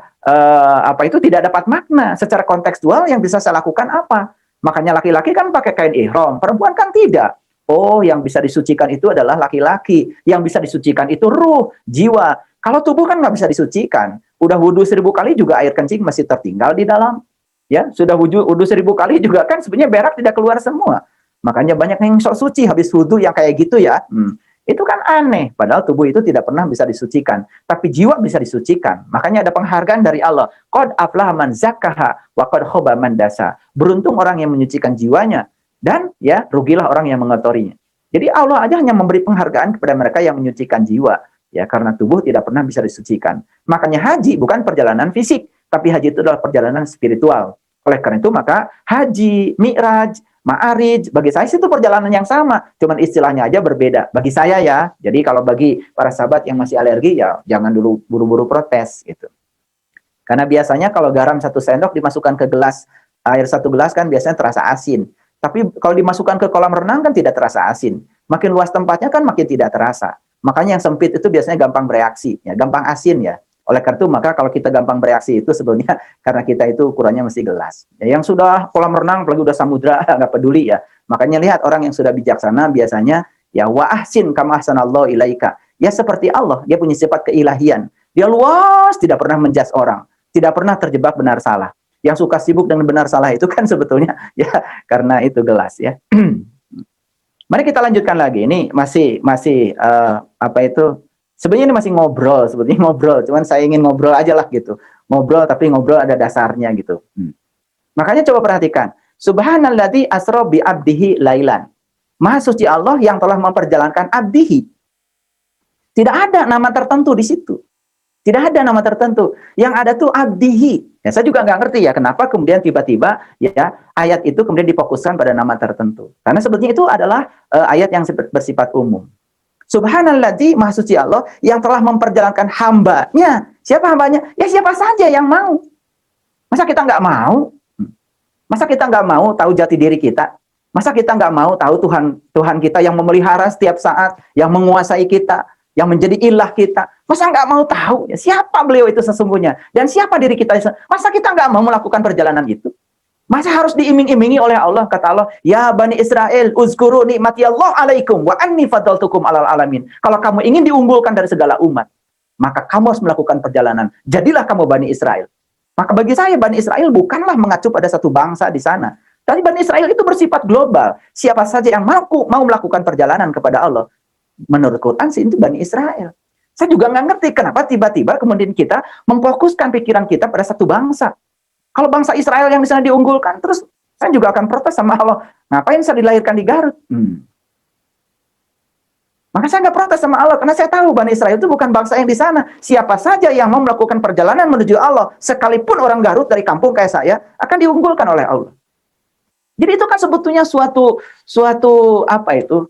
apa itu tidak dapat makna secara kontekstual. Yang bisa saya lakukan apa? Makanya laki-laki kan pakai kain ihram, perempuan kan tidak. Oh, yang bisa disucikan itu adalah laki-laki. Yang bisa disucikan itu ruh, jiwa. Kalau tubuh kan nggak bisa disucikan. Udah wudhu 1000 kali juga air kencing masih tertinggal di dalam. Ya, sudah wudhu 1000 kali juga kan sebenarnya berak tidak keluar semua. Makanya banyak yang sok suci habis wudhu yang kayak gitu ya. Itu kan aneh. Padahal tubuh itu tidak pernah bisa disucikan. Tapi jiwa bisa disucikan. Makanya ada penghargaan dari Allah. Qad aflaha man zakkaha wa qad khaba man dasa. Beruntung orang yang menyucikan jiwanya. Dan ya rugilah orang yang mengotorinya. Jadi Allah aja hanya memberi penghargaan kepada mereka yang menyucikan jiwa. Ya, karena tubuh tidak pernah bisa disucikan. Makanya haji bukan perjalanan fisik. Tapi haji itu adalah perjalanan spiritual. Oleh karena itu maka haji, mi'raj, ma'arij, bagi saya itu perjalanan yang sama, cuman istilahnya aja berbeda. Bagi saya ya, jadi kalau bagi para sahabat yang masih alergi ya jangan dulu buru-buru protes gitu. Karena biasanya kalau garam 1 sendok dimasukkan ke gelas, air 1 gelas kan biasanya terasa asin. Tapi kalau dimasukkan ke kolam renang kan tidak terasa asin. Makin luas tempatnya kan makin tidak terasa. Makanya yang sempit itu biasanya gampang bereaksi, ya, gampang asin ya. Oleh karena itu, maka kalau kita gampang bereaksi itu sebenarnya karena kita itu ukurannya mesti gelas. Ya, yang sudah kolam renang, apalagi udah samudra, nggak peduli ya. Makanya lihat orang yang sudah bijaksana biasanya, ya wa ahsin kama ahsanallahu ilaika. Ya seperti Allah, dia punya sifat keilahian. Dia luas, tidak pernah menjudge orang. Tidak pernah terjebak benar salah. Yang suka sibuk dengan benar salah itu kan sebetulnya ya karena itu gelas ya. Mari kita lanjutkan lagi. Ini masih apa itu? Sebenarnya ini masih ngobrol, sebetulnya ngobrol. Cuman saya ingin ngobrol aja lah gitu. Ngobrol tapi ngobrol ada dasarnya gitu. Makanya coba perhatikan. Subhanalladzi asra bi abdihi lailan. Maha suci Allah yang telah memperjalankan abdihi. Tidak ada nama tertentu di situ. Tidak ada nama tertentu. Yang ada tuh abdihi. Ya, saya juga nggak ngerti ya kenapa kemudian tiba-tiba ya ayat itu kemudian difokuskan pada nama tertentu. Karena sebetulnya itu adalah ayat yang bersifat umum. Subhanalladzi, maha suci Allah yang telah memperjalankan hambanya. Siapa hambanya? Ya siapa saja yang mau. Masa kita nggak mau? Masa kita nggak mau tahu jati diri kita? Masa kita nggak mau tahu Tuhan kita yang memelihara setiap saat, yang menguasai kita, yang menjadi ilah kita? Masa nggak mau tahu? Ya, siapa beliau itu sesungguhnya? Dan siapa diri kita? Masa kita nggak mau melakukan perjalanan itu? Masa harus diiming-imingi oleh Allah? Kata Allah, ya Bani Israel, uzkuru nikmati Allah alaikum, wa anni fadaltukum alal alamin. Kalau kamu ingin diunggulkan dari segala umat, maka kamu harus melakukan perjalanan. Jadilah kamu Bani Israel. Maka bagi saya, Bani Israel bukanlah mengacu pada satu bangsa di sana. Tapi Bani Israel itu bersifat global. Siapa saja yang mau melakukan perjalanan kepada Allah, menurut Quran sih itu Bani Israel. Saya juga nggak ngerti kenapa tiba-tiba kemudian kita memfokuskan pikiran kita pada satu bangsa. Kalau bangsa Israel yang di sana diunggulkan, terus saya juga akan protes sama Allah. Ngapain saya dilahirkan di Garut? Maka saya nggak protes sama Allah, karena saya tahu Bani Israel itu bukan bangsa yang di sana. Siapa saja yang mau melakukan perjalanan menuju Allah, sekalipun orang Garut dari kampung kayak saya, akan diunggulkan oleh Allah. Jadi itu kan sebetulnya suatu apa itu?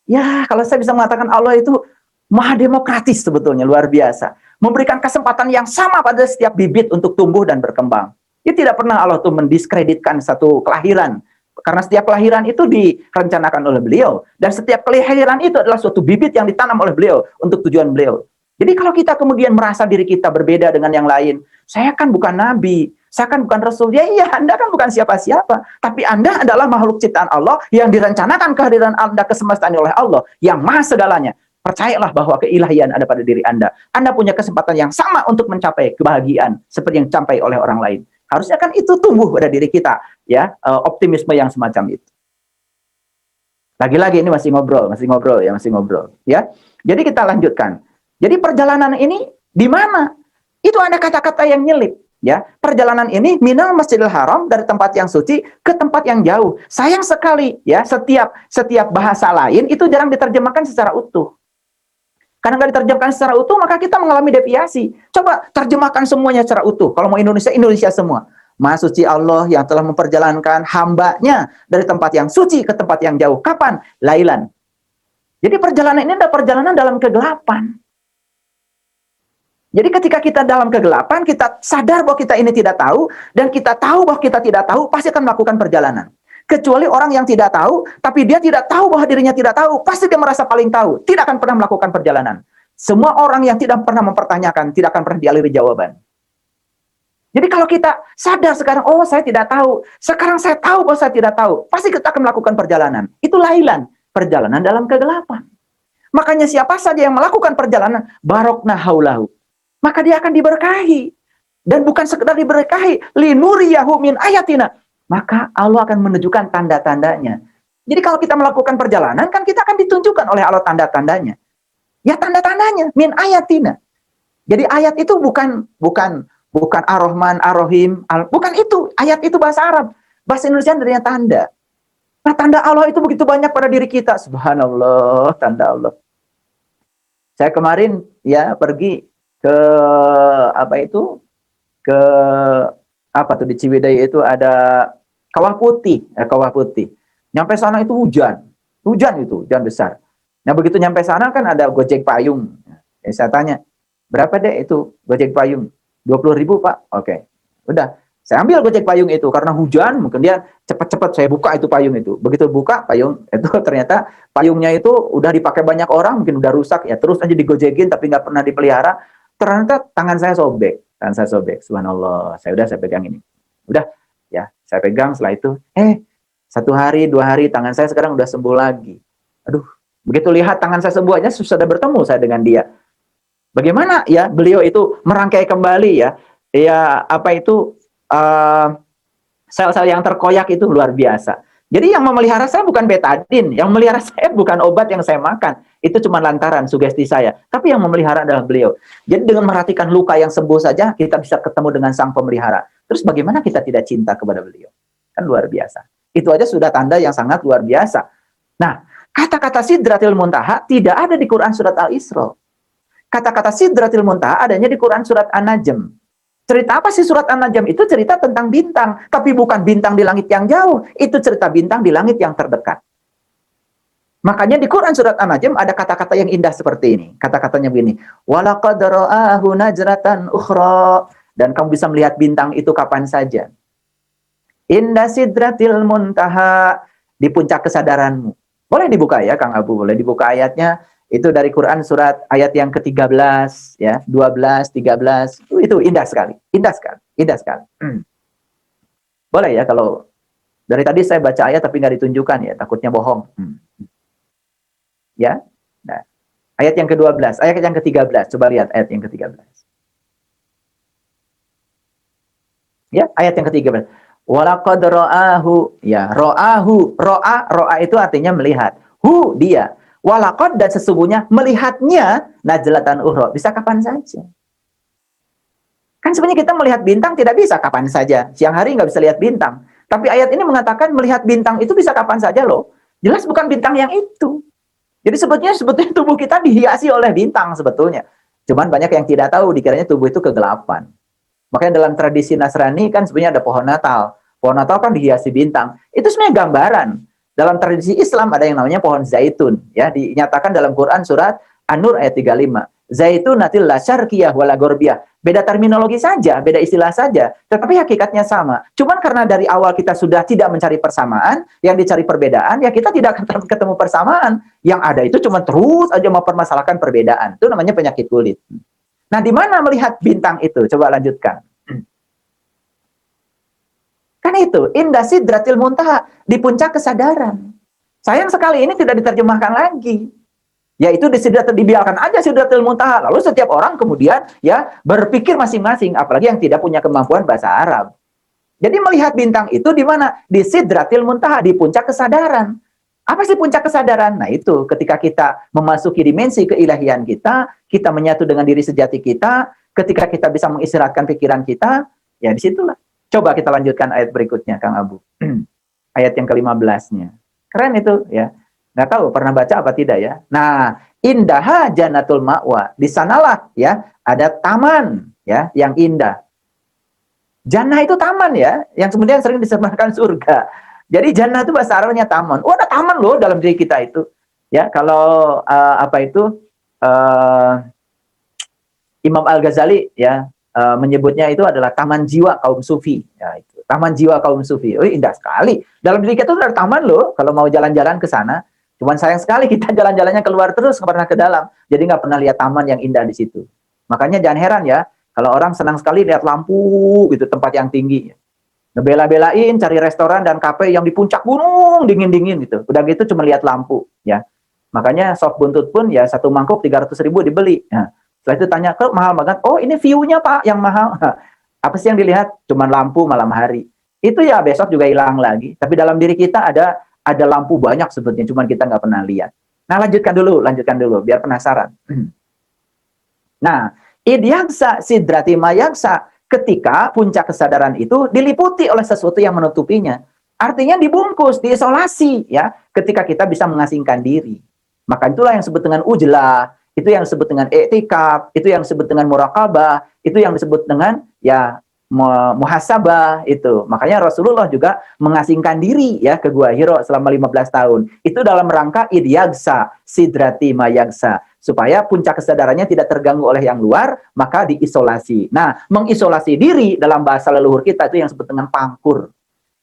Ya, kalau saya bisa mengatakan Allah itu maha demokratis sebetulnya, luar biasa. Memberikan kesempatan yang sama pada setiap bibit untuk tumbuh dan berkembang. Ya, tidak pernah Allah tuh mendiskreditkan satu kelahiran. Karena setiap kelahiran itu direncanakan oleh beliau. Dan setiap kelahiran itu adalah suatu bibit yang ditanam oleh beliau untuk tujuan beliau. Jadi kalau kita kemudian merasa diri kita berbeda dengan yang lain, saya kan bukan nabi, saya kan bukan rasul. Ya iya, Anda kan bukan siapa-siapa. Tapi Anda adalah makhluk ciptaan Allah yang direncanakan kehadiran Anda kesemestaan oleh Allah yang maha segalanya. Percayalah bahwa keilahian ada pada diri Anda. Anda punya kesempatan yang sama untuk mencapai kebahagiaan seperti yang dicapai oleh orang lain. Harusnya kan itu tumbuh pada diri kita, ya, optimisme yang semacam itu. Lagi-lagi ini masih ngobrol, ya. Jadi kita lanjutkan. Jadi perjalanan ini di mana? Itu ada kata-kata yang nyelip. Ya, perjalanan ini minal Masjidil Haram, dari tempat yang suci ke tempat yang jauh. Sayang sekali ya, setiap bahasa lain itu jarang diterjemahkan secara utuh. Karena nggak diterjemahkan secara utuh, maka kita mengalami deviasi. Coba terjemahkan semuanya secara utuh. Kalau mau Indonesia, Indonesia semua. Maha suci Allah yang telah memperjalankan hambanya dari tempat yang suci ke tempat yang jauh. Kapan? Lailan. Jadi perjalanan ini adalah perjalanan dalam kegelapan. Jadi ketika kita dalam kegelapan, kita sadar bahwa kita ini tidak tahu, dan kita tahu bahwa kita tidak tahu, pasti akan melakukan perjalanan. Kecuali orang yang tidak tahu, tapi dia tidak tahu bahwa dirinya tidak tahu, pasti dia merasa paling tahu, tidak akan pernah melakukan perjalanan. Semua orang yang tidak pernah mempertanyakan, tidak akan pernah dialiri jawaban. Jadi kalau kita sadar sekarang, oh saya tidak tahu, sekarang saya tahu bahwa saya tidak tahu, pasti kita akan melakukan perjalanan. Itu lailan, perjalanan dalam kegelapan. Makanya siapa saja yang melakukan perjalanan, barokna haulahu, maka dia akan diberkahi. Dan bukan sekedar diberkahi, linuriyahu min ayatina, maka Allah akan menunjukkan tanda-tandanya. Jadi kalau kita melakukan perjalanan, kan kita akan ditunjukkan oleh Allah tanda-tandanya. Ya tanda-tandanya, min ayatina. Jadi ayat itu bukan Ar-Rahman, Ar-Rahim, bukan itu. Ayat itu bahasa Arab. Bahasa Indonesia adanya tanda. Nah, tanda Allah itu begitu banyak pada diri kita. Subhanallah, tanda Allah. Saya kemarin ya pergi ke di Ciwidey itu ada kawah putih. Nyampe sana itu hujan besar. Nah, begitu nyampe sana kan ada gojek payung. Saya tanya, berapa deh itu gojek payung? 20.000 Pak. Oke. Udah, saya ambil gojek payung itu karena hujan, mungkin dia cepat-cepat saya buka itu payung itu. Begitu buka payung itu ternyata payungnya itu udah dipakai banyak orang, mungkin udah rusak ya, terus aja digojekin tapi nggak pernah dipelihara. Ternyata tangan saya sobek. Subhanallah. Saya pegang ini. Udah, ya, saya pegang setelah itu. 1 hari, 2 hari tangan saya sekarang udah sembuh lagi. Aduh, begitu lihat tangan saya sembuh aja sudah bertemu saya dengan dia. Bagaimana ya beliau itu merangkai kembali sel-sel yang terkoyak itu luar biasa. Jadi yang memelihara saya bukan betadin, yang memelihara saya bukan obat yang saya makan. Itu cuma lantaran sugesti saya. Tapi yang memelihara adalah beliau. Jadi dengan merhatikan luka yang sembuh saja, kita bisa ketemu dengan sang pemelihara. Terus bagaimana kita tidak cinta kepada beliau? Kan luar biasa. Itu aja sudah tanda yang sangat luar biasa. Nah, kata-kata Sidratil Muntaha tidak ada di Quran surat Al-Isra. Kata-kata Sidratil Muntaha adanya di Quran surat An-Najm. Cerita apa sih surat An-Najm? Itu cerita tentang bintang, tapi bukan bintang di langit yang jauh, itu cerita bintang di langit yang terdekat. Makanya di Quran surat An-Najm ada kata-kata yang indah seperti ini. Kata-katanya begini, walaqad ra'ahu najratan ukhra, dan kamu bisa melihat bintang itu kapan saja. Inda Sidratil Muntaha, di puncak kesadaranmu. Boleh dibuka ya Kang Abu, boleh dibuka ayatnya. Itu dari Quran surat ayat yang ke-13 ya, 12, 13. Itu indah sekali. Boleh ya, kalau dari tadi saya baca ayat tapi nggak ditunjukkan ya, takutnya bohong. Ya. Nah, ayat yang ke-12, ayat yang ke-13. Coba lihat ayat yang ke-13. Ya, ayat yang ke-13. Walaqad ra'ahu, ya, ro'a itu artinya melihat. Dia. Walaqad, dan sesungguhnya melihatnya najlatan ukhra, bisa kapan saja. Kan sebenarnya kita melihat bintang tidak bisa kapan saja. Siang hari nggak bisa lihat bintang. Tapi ayat ini mengatakan melihat bintang itu bisa kapan saja loh. Jelas bukan bintang yang itu. Jadi sebetulnya tubuh kita dihiasi oleh bintang sebetulnya. Cuman banyak yang tidak tahu, dikiranya tubuh itu kegelapan. Makanya dalam tradisi Nasrani kan sebenarnya ada pohon Natal. Pohon Natal kan dihiasi bintang. Itu sebenarnya gambaran. Dalam tradisi Islam ada yang namanya pohon zaitun, ya, dinyatakan dalam Quran surat An-Nur ayat 35. Zaitunatil la syarqiyah wala gharbiyah. Beda terminologi saja, beda istilah saja, tetapi hakikatnya sama. Cuman karena dari awal kita sudah tidak mencari persamaan, yang dicari perbedaan, ya kita tidak akan ketemu persamaan. Yang ada itu cuma terus aja mempermasalahkan perbedaan. Itu namanya penyakit kulit. Nah, di mana melihat bintang itu? Coba lanjutkan. Kan itu, indah sidratil muntaha, di puncak kesadaran. Sayang sekali ini tidak diterjemahkan lagi. Yaitu dibiarkan aja sidratil muntaha. Lalu setiap orang kemudian ya berpikir masing-masing, apalagi yang tidak punya kemampuan bahasa Arab. Jadi melihat bintang itu di mana? Di sidratil muntaha, di puncak kesadaran. Apa sih puncak kesadaran? Nah itu, ketika kita memasuki dimensi keilahian kita menyatu dengan diri sejati kita, ketika kita bisa mengistirahatkan pikiran kita, Ya disitulah. Coba kita lanjutkan ayat berikutnya, Kang Abu. Ayat yang ke-15-nya. Keren itu ya. Nggak tahu pernah baca apa tidak ya. Nah, indaha jannatul ma'wa. Di sanalah ya ada taman ya yang indah. Jannah itu taman ya, yang kemudian sering disebutkan surga. Jadi jannah itu bahasa Arabnya taman. Oh, ada taman loh dalam diri kita itu. Ya, kalau Imam Al-Ghazali ya menyebutnya itu adalah taman jiwa kaum sufi. Ya, itu. Taman jiwa kaum sufi. Oh, indah sekali. Dalam diri kita itu ada taman loh kalau mau jalan-jalan ke sana. Cuman sayang sekali kita jalan-jalannya keluar terus, nggak pernah ke dalam. Jadi nggak pernah lihat taman yang indah di situ. Makanya jangan heran ya, kalau orang senang sekali lihat lampu gitu, tempat yang tinggi. Ngebela-belain cari restoran dan kafe yang di puncak gunung dingin-dingin gitu. Udah gitu cuma lihat lampu ya. Makanya sop buntut pun ya satu mangkok 300.000 dibeli. Nah, setelah itu tanya, kok mahal banget? Oh, ini view-nya Pak yang mahal. Apa sih yang dilihat? Cuma lampu malam hari. Itu ya besok juga hilang lagi. Tapi dalam diri kita ada lampu banyak sebetulnya, cuma kita nggak pernah lihat. Nah, lanjutkan dulu, biar penasaran. Nah, idyaksa sidrati mayaksa, ketika puncak kesadaran itu diliputi oleh sesuatu yang menutupinya. Artinya dibungkus, diisolasi ya, ketika kita bisa mengasingkan diri. Maka itulah yang disebut dengan ujlah, itu yang disebut dengan i'tikaf, itu yang disebut dengan muraqabah, itu yang disebut dengan ya muhasabah itu. Makanya Rasulullah juga mengasingkan diri ya ke Gua Hiro selama 15 tahun. Itu dalam rangka idyaksa sidrati mayaksa, supaya puncak kesadarannya tidak terganggu oleh yang luar, maka diisolasi. Nah, mengisolasi diri dalam bahasa leluhur kita itu yang disebut dengan pangkur.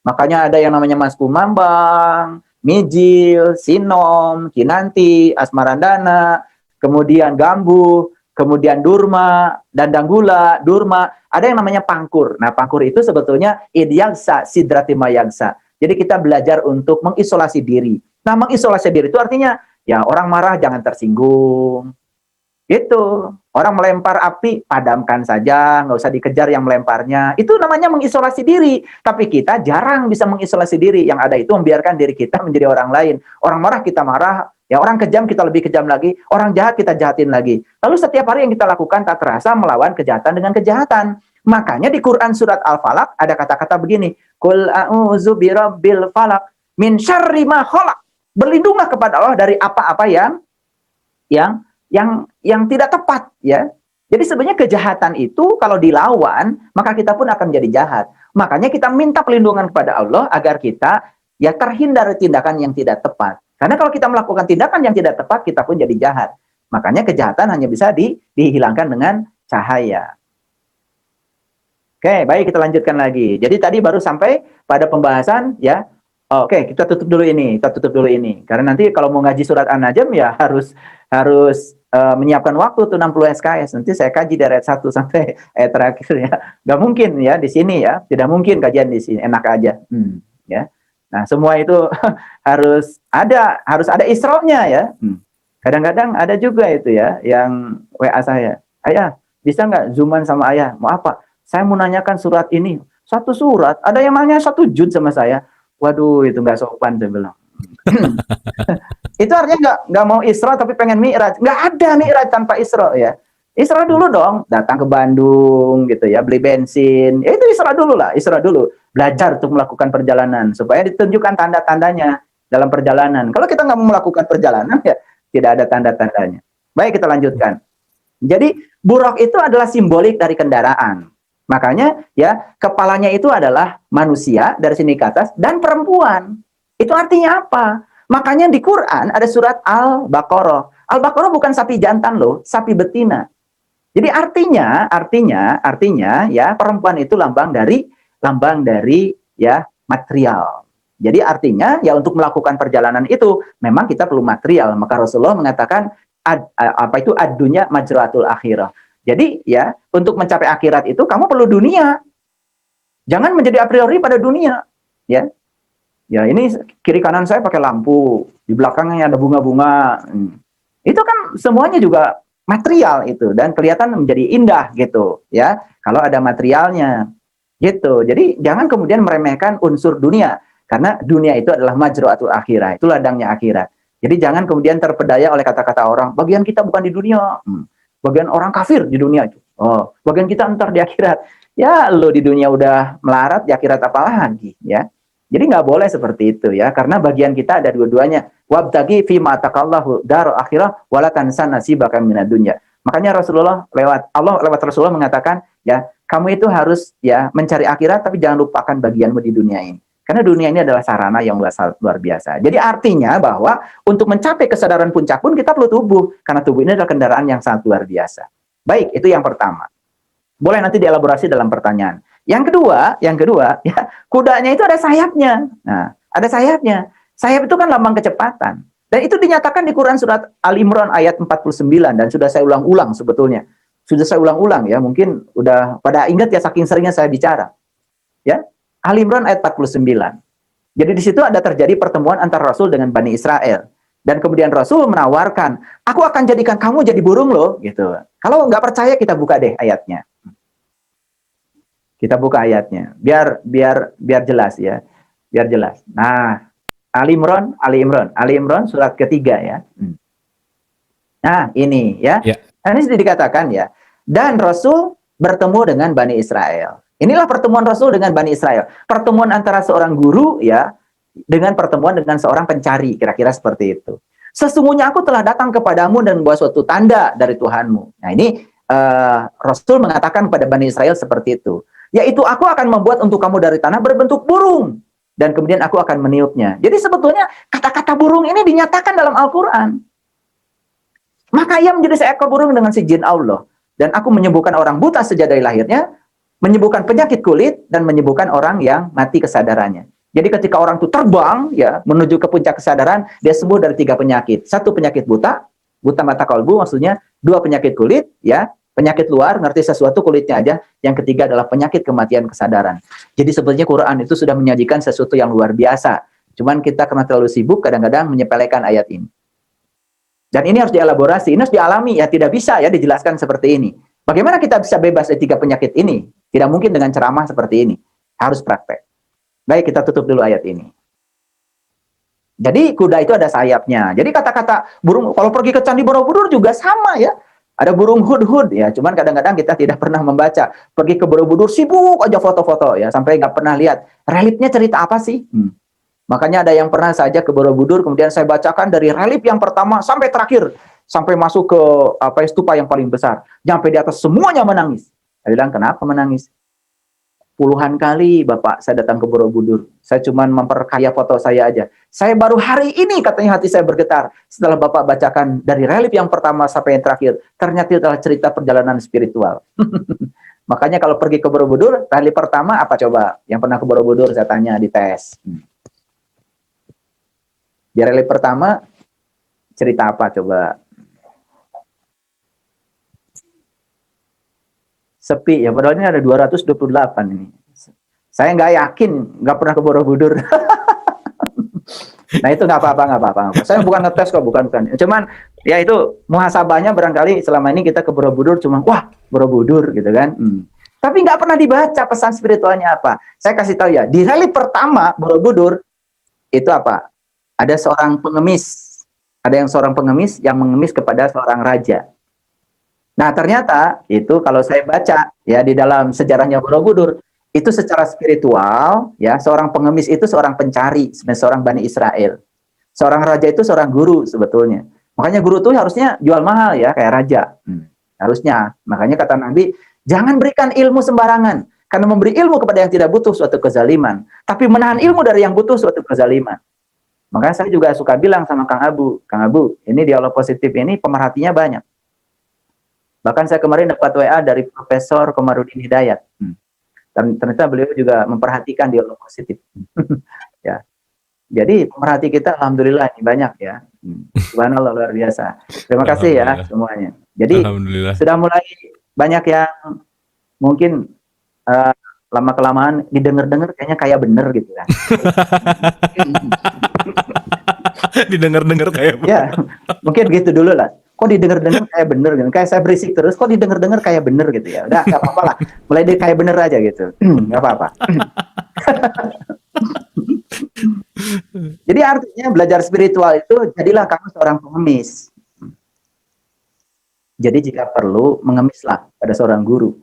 Makanya ada yang namanya Mas Kumambang, Mijil, Sinom, Kinanti, Asmarandana, kemudian Gambuh, kemudian Durma, Dandanggula, Durma. Ada yang namanya pangkur. Nah, pangkur itu sebetulnya idyaksa sidrati mayaksa. Jadi kita belajar untuk mengisolasi diri. Nah, mengisolasi diri itu artinya ya orang marah jangan tersinggung. Itu. Orang melempar api, padamkan saja, nggak usah dikejar yang melemparnya. Itu namanya mengisolasi diri. Tapi kita jarang bisa mengisolasi diri. Yang ada itu membiarkan diri kita menjadi orang lain. Orang marah kita marah, ya orang kejam kita lebih kejam lagi, orang jahat kita jahatin lagi. Lalu setiap hari yang kita lakukan tak terasa melawan kejahatan dengan kejahatan. Makanya di Quran surat Al-Falaq ada kata-kata begini, Qul a'udzu birabbil falaq min syarri ma khalaq. Berlindunglah kepada Allah dari apa-apa yang tidak tepat ya. Jadi sebenarnya kejahatan itu kalau dilawan, maka kita pun akan menjadi jahat. Makanya kita minta perlindungan kepada Allah agar kita ya terhindar dari tindakan yang tidak tepat. Karena kalau kita melakukan tindakan yang tidak tepat, kita pun jadi jahat. Makanya kejahatan hanya bisa dihilangkan dengan cahaya. Oke, baik, kita lanjutkan lagi. Jadi tadi baru sampai pada pembahasan ya. Oke, kita tutup dulu ini. Karena nanti kalau mau ngaji surat An-Najm ya harus menyiapkan waktu tuh 60 SKS. Nanti saya kaji dari ayat 1 sampai ayat terakhir ya. Nggak mungkin ya di sini ya. Tidak mungkin kajian di sini. Enak aja. Ya. Nah, semua itu harus ada isra-nya ya. Kadang-kadang ada juga itu ya yang WA saya. Ayah, bisa nggak zooman sama ayah? Mau apa? Saya mau nanyakan surat ini. Satu surat. Ada yang nanya 1 juz sama saya. Waduh, itu nggak sopan saya bilang. Itu artinya nggak mau Isra tapi pengen Mi'raj. Nggak ada Mi'raj tanpa Isra ya. Isra dulu dong, datang ke Bandung gitu ya, beli bensin. Ya itu Isra dulu lah, Isra dulu. Belajar untuk melakukan perjalanan supaya ditunjukkan tanda-tandanya dalam perjalanan. Kalau kita nggak mau melakukan perjalanan ya tidak ada tanda-tandanya. Baik, kita lanjutkan. Jadi buraq itu adalah simbolik dari kendaraan. Makanya ya kepalanya itu adalah manusia dari sini ke atas dan perempuan. Itu artinya apa? Makanya di Quran ada surat Al-Baqarah. Al-Baqarah bukan sapi jantan loh, sapi betina. Jadi artinya ya perempuan itu lambang dari ya material. Jadi artinya ya untuk melakukan perjalanan itu memang kita perlu material. Maka Rasulullah mengatakan ad-dunya majratul akhirah. Jadi ya untuk mencapai akhirat itu kamu perlu dunia. Jangan menjadi a priori pada dunia, ya. Ya ini kiri kanan saya pakai lampu, di belakangnya ada bunga-bunga. Itu kan semuanya juga material itu dan kelihatan menjadi indah gitu, ya. Kalau ada materialnya, gitu. Jadi jangan kemudian meremehkan unsur dunia karena dunia itu adalah majraatul akhirah, itu ladangnya akhirat. Jadi jangan kemudian terpedaya oleh kata-kata orang, bagian kita bukan di dunia. Bagian orang kafir di dunia itu. Bagian kita entar di akhirat. Ya, lo di dunia udah melarat, di akhirat apa lagi, ya. Jadi nggak boleh seperti itu ya, karena bagian kita ada dua-duanya. Wabtagi fi ma atakallahu darul akhirah wala tansa nasibaka minad dunya. Makanya Rasulullah lewat Rasulullah mengatakan, ya, kamu itu harus ya mencari akhirat tapi jangan lupakan bagianmu di dunia ini. Karena dunia ini adalah sarana yang luar biasa. Jadi artinya bahwa untuk mencapai kesadaran puncak pun kita perlu tubuh, karena tubuh ini adalah kendaraan yang sangat luar biasa. Baik, itu yang pertama. Boleh nanti dielaborasi dalam pertanyaan. Yang kedua, ya, kudanya itu ada sayapnya. Nah, ada sayapnya. Sayap itu kan lambang kecepatan. Dan itu dinyatakan di Quran surat Al-Imran ayat 49 dan sudah saya ulang-ulang sebetulnya. Sudah saya ulang-ulang ya, mungkin udah pada ingat ya saking seringnya saya bicara. Ya, Al-Imran ayat 49. Jadi di situ ada terjadi pertemuan antara Rasul dengan Bani Israel. Dan kemudian Rasul menawarkan, aku akan jadikan kamu jadi burung loh, gitu. Kalau nggak percaya kita buka deh ayatnya. Kita buka ayatnya, biar jelas ya, biar jelas. Nah, Ali Imran surat ketiga ya. Nah ini ya, Nah, ini sudah dikatakan ya. Dan Rasul bertemu dengan Bani Israel. Inilah pertemuan Rasul dengan Bani Israel. Pertemuan antara seorang guru ya dengan pertemuan dengan seorang pencari, kira-kira seperti itu. Sesungguhnya aku telah datang kepadamu dan membawa suatu tanda dari Tuhanmu. Nah ini Rasul mengatakan kepada Bani Israel seperti itu. Yaitu aku akan membuat untuk kamu dari tanah berbentuk burung. Dan kemudian aku akan meniupnya. Jadi sebetulnya kata-kata burung ini dinyatakan dalam Al-Quran. Maka ia menjadi seekor burung dengan seizin Allah. Dan aku menyembuhkan orang buta sejak dari lahirnya, menyembuhkan penyakit kulit, dan menyembuhkan orang yang mati kesadarannya. Jadi ketika orang itu terbang ya menuju ke puncak kesadaran, dia sembuh dari 3 penyakit. 1 penyakit buta mata kalbu maksudnya, 2 penyakit kulit ya, penyakit luar, ngerti sesuatu kulitnya aja. Yang ketiga adalah penyakit kematian kesadaran. Jadi sebetulnya Quran itu sudah menyajikan sesuatu yang luar biasa. Cuman kita karena terlalu sibuk kadang-kadang menyepelekan ayat ini. Dan ini harus dielaborasi, ini harus dialami ya, tidak bisa ya dijelaskan seperti ini. Bagaimana kita bisa bebas dari 3 penyakit ini? Tidak mungkin dengan ceramah seperti ini. Harus praktek. Baik, kita tutup dulu ayat ini. Jadi kuda itu ada sayapnya. Jadi kata-kata burung, kalau pergi ke Candi Borobudur juga sama ya. Ada burung hud-hud ya, cuman kadang-kadang kita tidak pernah membaca. Pergi ke Borobudur sibuk aja foto-foto ya, sampai nggak pernah lihat reliefnya cerita apa sih. Makanya ada yang pernah saja ke Borobudur, kemudian saya bacakan dari relief yang pertama sampai terakhir, sampai masuk ke stupa yang paling besar. Sampai di atas semuanya menangis. Saya bilang, kenapa menangis? Puluhan kali Bapak saya datang ke Borobudur. Saya cuma memperkaya foto saya aja. Saya baru hari ini katanya hati saya bergetar setelah Bapak bacakan dari relief yang pertama sampai yang terakhir. Ternyata adalah cerita perjalanan spiritual. Makanya kalau pergi ke Borobudur, relief pertama apa coba? Yang pernah ke Borobudur saya tanya di tes. Di relief pertama cerita apa coba? Sepi ya, padahal ini ada 228 ini. Saya nggak yakin, nggak pernah ke Borobudur. Nah itu nggak apa-apa. Saya bukan ngetes kok, bukan. Cuman ya itu muhasabahnya barangkali selama ini kita ke Borobudur cuma wah Borobudur gitu kan. Tapi nggak pernah dibaca pesan spiritualnya apa. Saya kasih tahu ya, di relief pertama Borobudur itu apa? Ada seorang pengemis, seorang pengemis yang mengemis kepada seorang raja. Nah ternyata itu kalau saya baca ya di dalam sejarahnya Borobudur itu secara spiritual ya seorang pengemis itu seorang pencari, seorang Bani Israel. Seorang raja itu seorang guru sebetulnya. Makanya guru itu harusnya jual mahal ya kayak raja. Harusnya. Makanya kata Nabi, jangan berikan ilmu sembarangan karena memberi ilmu kepada yang tidak butuh suatu kezaliman, tapi menahan ilmu dari yang butuh suatu kezaliman. Makanya saya juga suka bilang sama Kang Abu, ini dialog positif ini pemerhatinya banyak. Bahkan saya kemarin dapat WA dari Profesor Komarudin Hidayat. Dan ternyata beliau juga memperhatikan dialog positif. Ya. Jadi pemerhati kita alhamdulillah ini banyak ya. Subhanallah luar biasa. Terima kasih ya semuanya. Jadi sudah mulai banyak yang mungkin lama-kelamaan didengar-dengar kayaknya kayak bener gitu kan. Didengar-dengar kayak bener. Ya, mungkin gitu dulu lah. Kok didengar-dengar kayak bener gitu. Kayak saya berisik terus, kok didengar-dengar kayak bener gitu ya. Udah, nggak apa-apa lah. Mulai dari kayak bener aja gitu. Nggak apa-apa. Jadi artinya belajar spiritual itu, jadilah kamu seorang pengemis. Jadi jika perlu, mengemislah pada seorang guru.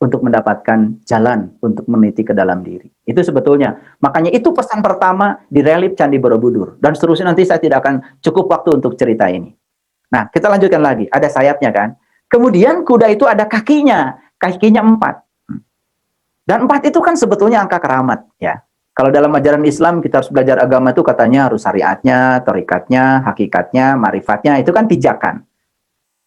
untuk mendapatkan jalan untuk meniti ke dalam diri. Itu sebetulnya. Makanya itu pesan pertama di relief Candi Borobudur. Dan seterusnya nanti saya tidak akan cukup waktu untuk cerita ini. Nah, kita lanjutkan lagi. Ada sayapnya kan. Kemudian kuda itu ada kakinya. Kakinya 4. Dan 4 itu kan sebetulnya angka keramat. Ya. Kalau dalam ajaran Islam kita harus belajar agama itu katanya harus syariatnya, torikatnya, hakikatnya, marifatnya. Itu kan pijakan.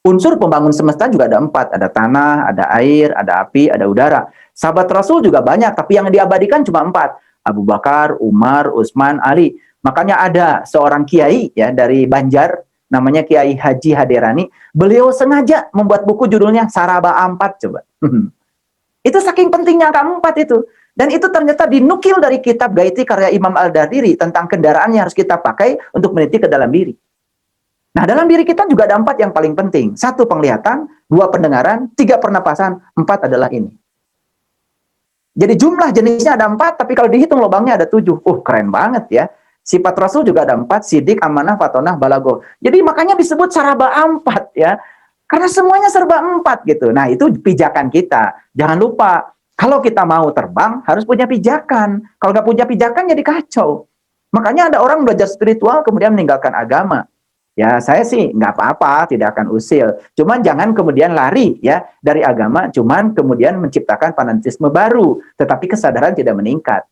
Unsur pembangun semesta juga ada 4. Ada tanah, ada air, ada api, ada udara. Sahabat Rasul juga banyak, tapi yang diabadikan cuma 4. Abu Bakar, Umar, Utsman, Ali. Makanya ada seorang kiai ya dari Banjar, namanya Kiai Haji Haderani. Beliau sengaja membuat buku judulnya Saraba 4, coba. Itu saking pentingnya angka 4 itu. Dan itu ternyata dinukil dari kitab Gaiti karya Imam Al-Dardiri tentang kendaraan yang harus kita pakai untuk meniti ke dalam diri. Nah, dalam diri kita juga ada 4 yang paling penting. 1 penglihatan, 2 pendengaran, 3 pernapasan, 4 adalah ini. Jadi jumlah jenisnya ada 4, tapi kalau dihitung lubangnya ada 7. Keren banget ya. Sifat Rasul juga ada 4, sidik, amanah, fatonah, balago. Jadi makanya disebut saraba 4 ya. Karena semuanya serba 4 gitu. Nah, itu pijakan kita. Jangan lupa, kalau kita mau terbang, harus punya pijakan. Kalau nggak punya pijakan, jadi kacau. Makanya ada orang belajar spiritual, kemudian meninggalkan agama. Ya, saya sih nggak apa-apa, tidak akan usil. Cuman jangan kemudian lari ya dari agama, cuman kemudian menciptakan fanatisme baru, tetapi kesadaran tidak meningkat.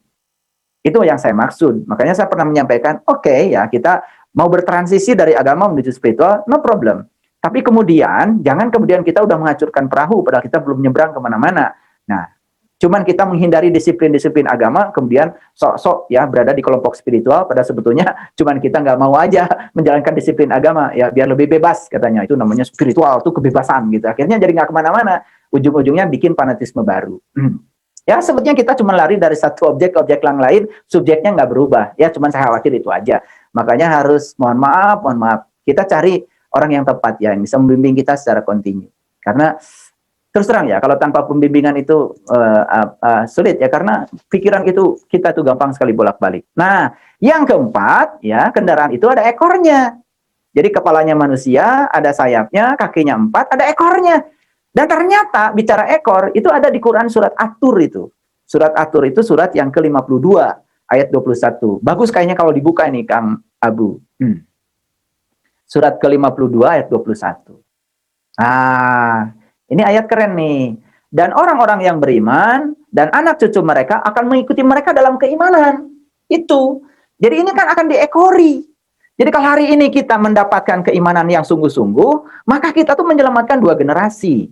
Itu yang saya maksud. Makanya saya pernah menyampaikan, oke, ya kita mau bertransisi dari agama menuju spiritual, no problem. Tapi kemudian, jangan kemudian kita udah menghancurkan perahu, padahal kita belum nyebrang kemana-mana. Nah, cuman kita menghindari disiplin-disiplin agama, kemudian sok-sok ya berada di kelompok spiritual, pada sebetulnya cuman kita nggak mau aja menjalankan disiplin agama, ya biar lebih bebas katanya. Itu namanya spiritual, itu kebebasan gitu. Akhirnya jadi nggak kemana-mana, ujung-ujungnya bikin fanatisme baru. Ya sebetulnya kita cuma lari dari satu objek ke objek yang lain, subjeknya nggak berubah. Ya cuman saya khawatir itu aja. Makanya harus mohon maaf, kita cari orang yang tepat ya, yang bisa membimbing kita secara kontinu. Karena terus terang ya, kalau tanpa pembimbingan itu sulit ya, karena pikiran itu kita tuh gampang sekali bolak-balik. Nah, yang keempat ya, kendaraan itu ada ekornya. Jadi kepalanya manusia, ada sayapnya, kakinya 4, ada ekornya. Dan ternyata bicara ekor itu ada di Quran surat At-Tur itu. Surat At-Tur itu surat yang ke-52 ayat 21. Bagus kayaknya kalau dibuka ini Kang Abu. Surat ke-52 ayat 21. Ini ayat keren nih. Dan orang-orang yang beriman dan anak cucu mereka akan mengikuti mereka dalam keimanan. Itu. Jadi ini kan akan diekori. Jadi kalau hari ini kita mendapatkan keimanan yang sungguh-sungguh, maka kita tuh menyelamatkan 2 generasi.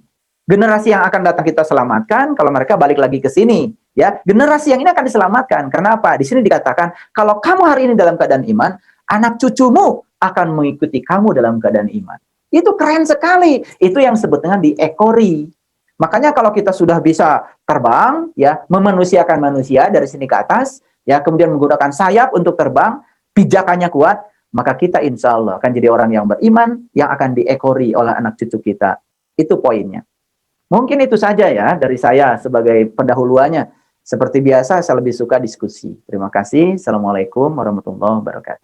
Generasi yang akan datang kita selamatkan kalau mereka balik lagi ke sini. Ya, generasi yang ini akan diselamatkan. Karena apa? Di sini dikatakan, kalau kamu hari ini dalam keadaan iman, anak cucumu akan mengikuti kamu dalam keadaan iman. Itu keren sekali. Itu yang disebut dengan diekori. Makanya kalau kita sudah bisa terbang, ya, memanusiakan manusia dari sini ke atas, ya, kemudian menggunakan sayap untuk terbang, pijakannya kuat, maka kita insya Allah akan jadi orang yang beriman, yang akan diekori oleh anak cucu kita. Itu poinnya. Mungkin itu saja ya dari saya sebagai pendahuluannya. Seperti biasa, saya lebih suka diskusi. Terima kasih. Assalamualaikum warahmatullahi wabarakatuh.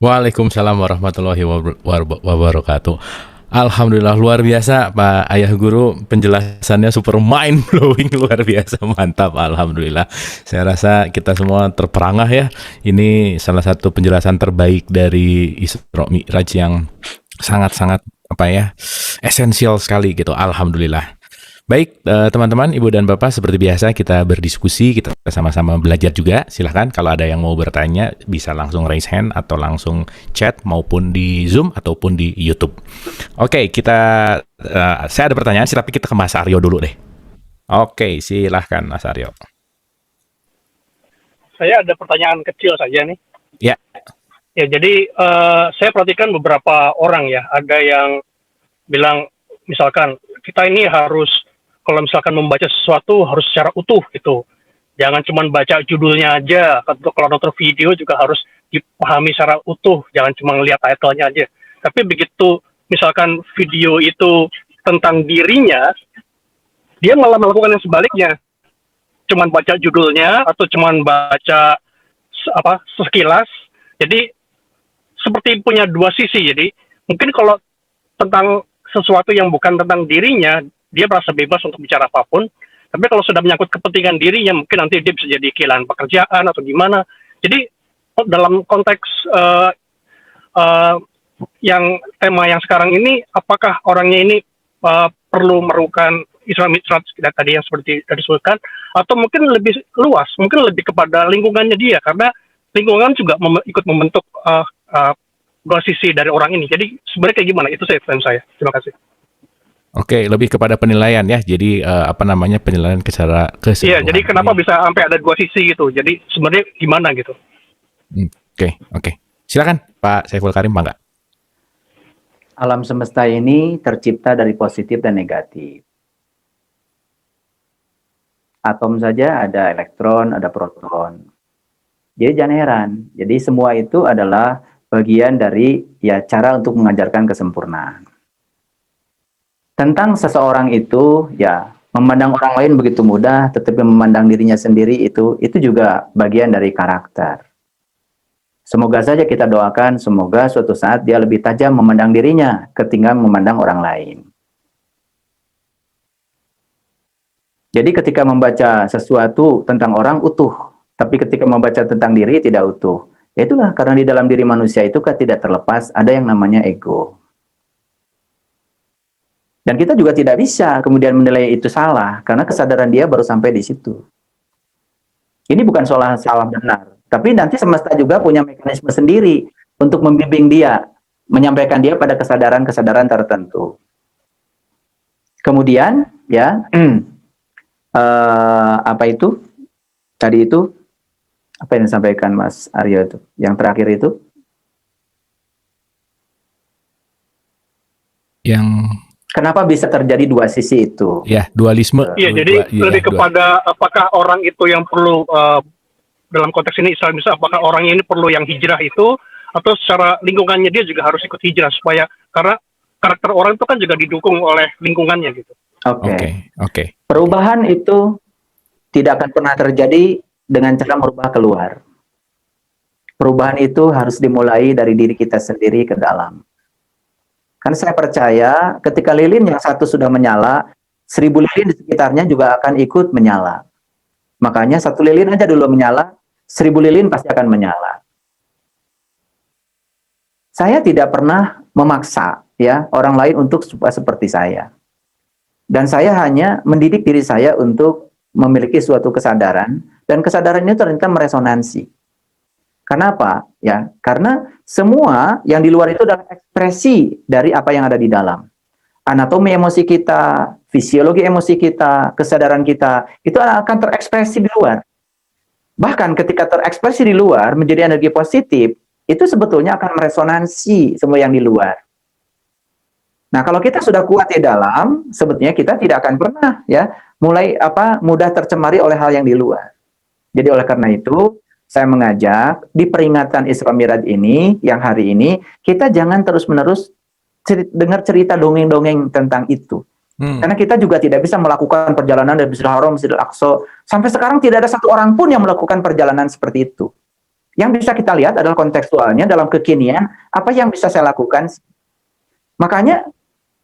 Waalaikumsalam warahmatullahi wabarakatuh. Alhamdulillah, luar biasa Pak Ayah Guru, penjelasannya super mind blowing, luar biasa, mantap. Alhamdulillah, saya rasa kita semua terperangah ya. Ini salah satu penjelasan terbaik dari Isra Mi'raj yang sangat-sangat esensial sekali gitu. Alhamdulillah. Baik, teman-teman, Ibu dan Bapak, seperti biasa kita berdiskusi, kita sama-sama belajar juga. Silahkan kalau ada yang mau bertanya, bisa langsung raise hand atau langsung chat, maupun di Zoom ataupun di YouTube. Oke, saya ada pertanyaan, tapi kita ke Mas Aryo dulu deh. Oke, silahkan Mas Aryo. Saya ada pertanyaan kecil saja nih. Ya. Ya, jadi saya perhatikan beberapa orang ya, ada yang bilang, misalkan kita ini harus, kalau misalkan membaca sesuatu harus secara utuh gitu. Jangan cuma baca judulnya aja. Kalau nonton video juga harus dipahami secara utuh. Jangan cuma ngelihat title-nya aja. Tapi begitu misalkan video itu tentang dirinya, dia malah melakukan yang sebaliknya. Cuman baca judulnya atau cuman baca sekilas. Jadi seperti punya 2 sisi. Jadi mungkin kalau tentang sesuatu yang bukan tentang dirinya, dia merasa bebas untuk bicara apapun. Tapi kalau sudah menyangkut kepentingan dirinya, mungkin nanti dia bisa jadi kehilangan pekerjaan atau gimana. Jadi dalam konteks yang tema yang sekarang ini, apakah orangnya ini perlu merukan Islamic Trust tadi yang seperti disebutkan, atau mungkin lebih luas, mungkin lebih kepada lingkungannya dia, karena lingkungan juga ikut membentuk posisi dari orang ini. Jadi sebenarnya kayak gimana? Itu saya. Terima kasih. Oke, lebih kepada penilaian ya. Jadi penilaian secara keseluruhan. Iya, jadi kenapa bisa sampai ada dua sisi gitu? Jadi sebenarnya gimana gitu? Oke. Silakan Pak Saiful Karim, Bangga. Alam semesta ini tercipta dari positif dan negatif. Atom saja ada elektron, ada proton. Jadi jangan heran. Jadi semua itu adalah bagian dari cara untuk mengajarkan kesempurnaan. Tentang seseorang itu, memandang orang lain begitu mudah, tetapi memandang dirinya sendiri itu juga bagian dari karakter. Semoga saja kita doakan, semoga suatu saat dia lebih tajam memandang dirinya ketimbang memandang orang lain. Jadi ketika membaca sesuatu tentang orang utuh, tapi ketika membaca tentang diri tidak utuh. Itulah karena di dalam diri manusia itu kan tidak terlepas ada yang namanya ego. Dan kita juga tidak bisa kemudian menilai itu salah, karena kesadaran dia baru sampai di situ. Ini bukan soal salah benar, tapi nanti semesta juga punya mekanisme sendiri untuk membimbing dia, menyampaikan dia pada kesadaran-kesadaran tertentu. Kemudian, apa itu? Tadi itu, apa yang disampaikan Mas Aryo itu? Yang terakhir itu? Kenapa bisa terjadi dua sisi itu? Ya, dualisme. Iya, jadi lebih kepada apakah orang itu yang perlu dalam konteks ini misalnya apakah orang ini perlu yang hijrah itu, atau secara lingkungannya dia juga harus ikut hijrah supaya karena karakter orang itu kan juga didukung oleh lingkungannya gitu. Oke. Perubahan itu tidak akan pernah terjadi dengan cara merubah keluar. Perubahan itu harus dimulai dari diri kita sendiri ke dalam. Kan saya percaya ketika lilin yang satu sudah menyala, 1000 lilin di sekitarnya juga akan ikut menyala. Makanya satu lilin aja dulu menyala, 1000 lilin pasti akan menyala. Saya tidak pernah memaksa orang lain untuk seperti saya. Dan saya hanya mendidik diri saya untuk memiliki suatu kesadaran, dan kesadaran itu ternyata meresonansi. Kenapa? Karena semua yang di luar itu adalah ekspresi dari apa yang ada di dalam. Anatomi emosi kita, fisiologi emosi kita, kesadaran kita, itu akan terekspresi di luar. Bahkan ketika terekspresi di luar menjadi energi positif, itu sebetulnya akan meresonansi semua yang di luar. Nah, kalau kita sudah kuat di dalam, sebetulnya kita tidak akan pernah mudah tercemari oleh hal yang di luar. Jadi oleh karena itu, saya mengajak di peringatan Isra Mi'raj ini, yang hari ini, kita jangan terus-menerus dengar cerita dongeng-dongeng tentang itu. Karena kita juga tidak bisa melakukan perjalanan dari Masjidil Haram, Masjidil Aqsa. Sampai sekarang tidak ada satu orang pun yang melakukan perjalanan seperti itu. Yang bisa kita lihat adalah kontekstualnya dalam kekinian, apa yang bisa saya lakukan. Makanya,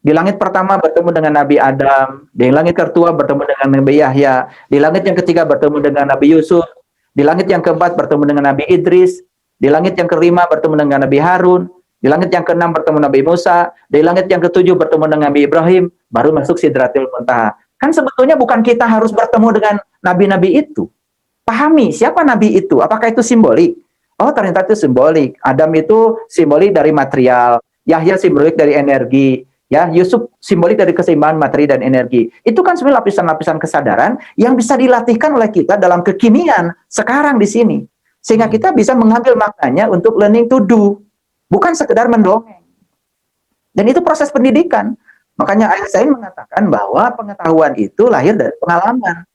di langit pertama bertemu dengan Nabi Adam, di langit kedua bertemu dengan Nabi Yahya, di langit yang ketiga bertemu dengan Nabi Yusuf, di langit yang keempat bertemu dengan Nabi Idris, di langit yang kelima bertemu dengan Nabi Harun, di langit yang keenam bertemu Nabi Musa, di langit yang ketujuh bertemu dengan Nabi Ibrahim, baru masuk Sidratil Muntaha. Kan sebetulnya bukan kita harus bertemu dengan nabi-nabi itu. Pahami siapa nabi itu, apakah itu simbolik? Oh, ternyata itu simbolik. Adam itu simbolik dari material, Yahya simbolik dari energi, Yusuf simbolik dari keseimbangan materi dan energi. Itu kan sebenarnya lapisan-lapisan kesadaran yang bisa dilatihkan oleh kita dalam kekinian sekarang di sini. Sehingga kita bisa mengambil maknanya untuk learning to do. Bukan sekedar mendongeng. Dan itu proses pendidikan. Makanya Einstein mengatakan bahwa pengetahuan itu lahir dari pengalaman.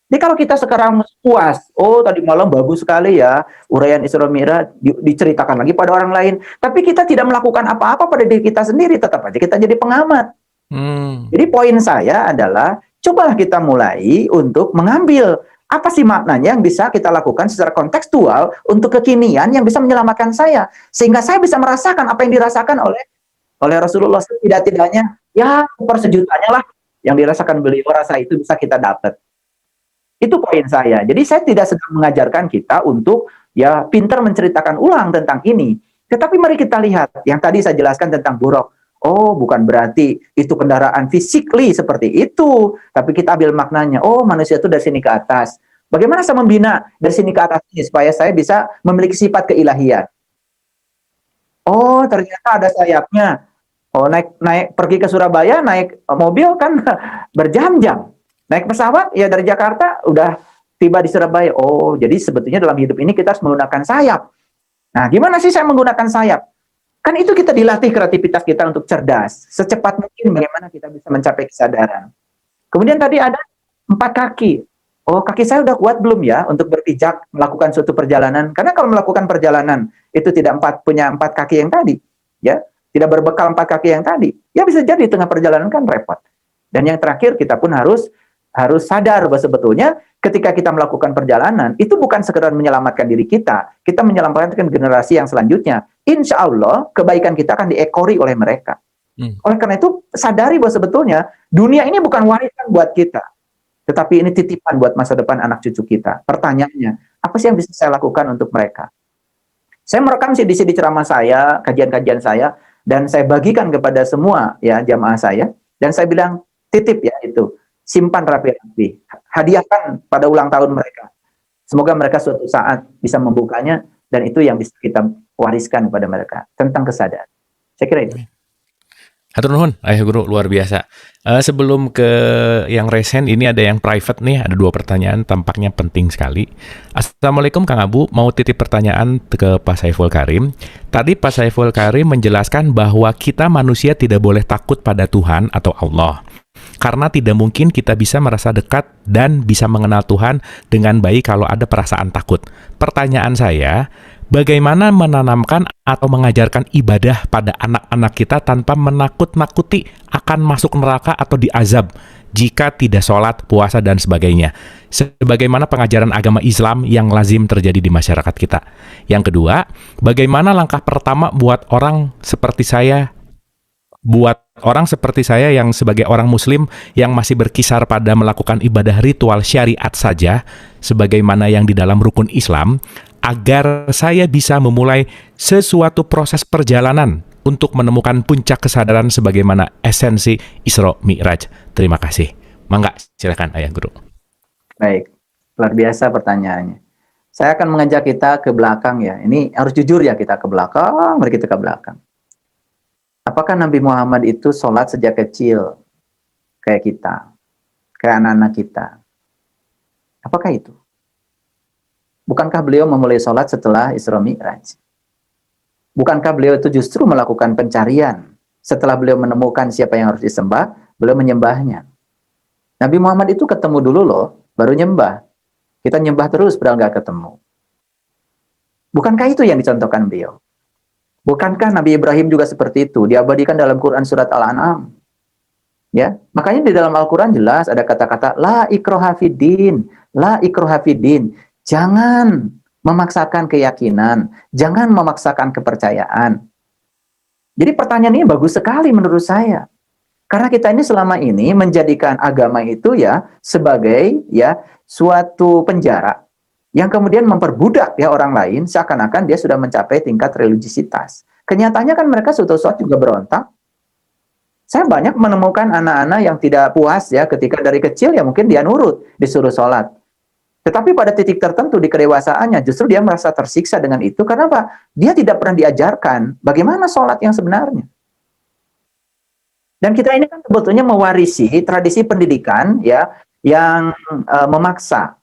Jadi kalau kita sekarang puas, tadi malam bagus sekali ya, uraian Isra Mi'raj diceritakan lagi pada orang lain. Tapi kita tidak melakukan apa-apa pada diri kita sendiri, tetap aja kita jadi pengamat. Jadi poin saya adalah, cobalah kita mulai untuk mengambil apa sih maknanya yang bisa kita lakukan secara kontekstual untuk kekinian yang bisa menyelamatkan saya. Sehingga saya bisa merasakan apa yang dirasakan oleh Rasulullah. Tidak-tidaknya, persejutannya lah, Yang dirasakan beliau, rasa itu bisa kita dapat. Itu poin saya. Jadi saya tidak sedang mengajarkan kita untuk ya pintar menceritakan ulang tentang ini. Tetapi mari kita lihat yang tadi saya jelaskan tentang buruk. Oh, bukan berarti itu kendaraan physically seperti itu. Tapi kita ambil maknanya. Oh, manusia itu dari sini ke atas. Bagaimana saya membina dari sini ke atas ini supaya saya bisa memiliki sifat keilahian? Oh, ternyata ada sayapnya. Oh, naik pergi ke Surabaya, naik mobil kan berjam-jam. Naik pesawat, ya dari Jakarta udah tiba di Surabaya. Oh, jadi sebetulnya dalam hidup ini kita harus menggunakan sayap. Nah, gimana sih saya menggunakan sayap? Kan itu kita dilatih kreativitas kita untuk cerdas. Secepat mungkin bagaimana kita bisa mencapai kesadaran. Kemudian tadi ada 4 kaki. Oh, kaki saya udah kuat belum ya untuk berpijak melakukan suatu perjalanan? Karena kalau melakukan perjalanan itu tidak punya 4 kaki yang tadi, ya, tidak berbekal 4 kaki yang tadi, ya bisa jadi tengah perjalanan kan repot. Dan yang terakhir kita pun harus sadar bahwa sebetulnya ketika kita melakukan perjalanan, itu bukan sekedar menyelamatkan diri kita menyelamatkan generasi yang selanjutnya. Insya Allah, kebaikan kita akan diekori oleh mereka. Oleh karena itu, sadari bahwa sebetulnya dunia ini bukan warisan buat kita, tetapi ini titipan buat masa depan anak cucu kita. Pertanyaannya, apa sih yang bisa saya lakukan untuk mereka? Saya merekam CD-CD ceramah saya, kajian-kajian saya, dan saya bagikan kepada semua ya jamaah saya, dan saya bilang, titip ya itu. Simpan rapi-rapi, hadiahkan pada ulang tahun mereka. Semoga mereka suatu saat bisa membukanya dan itu yang bisa kita wariskan kepada mereka tentang kesadaran. Saya kira itu. Hatur nuhun, Ayah Guru, luar biasa. Sebelum ke yang resen, ini ada yang private nih, ada 2 pertanyaan, tampaknya penting sekali. Assalamualaikum Kang Abu, mau titip pertanyaan ke Pak Saiful Karim. Tadi Pak Saiful Karim menjelaskan bahwa kita manusia tidak boleh takut pada Tuhan atau Allah. Karena tidak mungkin kita bisa merasa dekat dan bisa mengenal Tuhan dengan baik kalau ada perasaan takut. Pertanyaan saya, bagaimana menanamkan atau mengajarkan ibadah pada anak-anak kita tanpa menakut-nakuti akan masuk neraka atau diazab jika tidak sholat, puasa, dan sebagainya? Sebagaimana pengajaran agama Islam yang lazim terjadi di masyarakat kita. Yang kedua, bagaimana langkah pertama buat orang seperti saya yang sebagai orang muslim yang masih berkisar pada melakukan ibadah ritual syariat saja sebagaimana yang di dalam rukun Islam, agar saya bisa memulai sesuatu proses perjalanan untuk menemukan puncak kesadaran sebagaimana esensi Isra Mi'raj. Terima kasih. Mangga, silakan Ayah Guru. Baik, luar biasa pertanyaannya. Saya akan mengajak kita ke belakang ya. Ini harus jujur ya, kita ke belakang, mari kita ke belakang. Apakah Nabi Muhammad itu sholat sejak kecil kayak kita, kayak anak-anak kita? Apakah itu? Bukankah beliau memulai sholat setelah Isra Mi'raj? Bukankah beliau itu justru melakukan pencarian? Setelah beliau menemukan siapa yang harus disembah, beliau menyembahnya. Nabi Muhammad itu ketemu dulu loh, baru nyembah. Kita nyembah terus padahal nggak ketemu. Bukankah itu yang dicontohkan beliau? Bukankah Nabi Ibrahim juga seperti itu? Diabadikan dalam Quran surat Al-An'am. Ya, makanya di dalam Al-Quran jelas ada kata-kata la ikroha fiddin, la ikroha fiddin. Jangan memaksakan keyakinan, jangan memaksakan kepercayaan. Jadi pertanyaan ini bagus sekali menurut saya. Karena kita ini selama ini menjadikan agama itu ya sebagai ya suatu penjara yang kemudian memperbudak ya orang lain seakan-akan dia sudah mencapai tingkat religiositas. Kenyataannya kan mereka suatu saat juga berontak. Saya banyak menemukan anak-anak yang tidak puas ya ketika dari kecil ya mungkin dia nurut, disuruh sholat. Tetapi pada titik tertentu di kedewasaannya justru dia merasa tersiksa dengan itu. Karena apa? Dia tidak pernah diajarkan bagaimana sholat yang sebenarnya. Dan kita ini kan sebetulnya mewarisi tradisi pendidikan ya yang memaksa.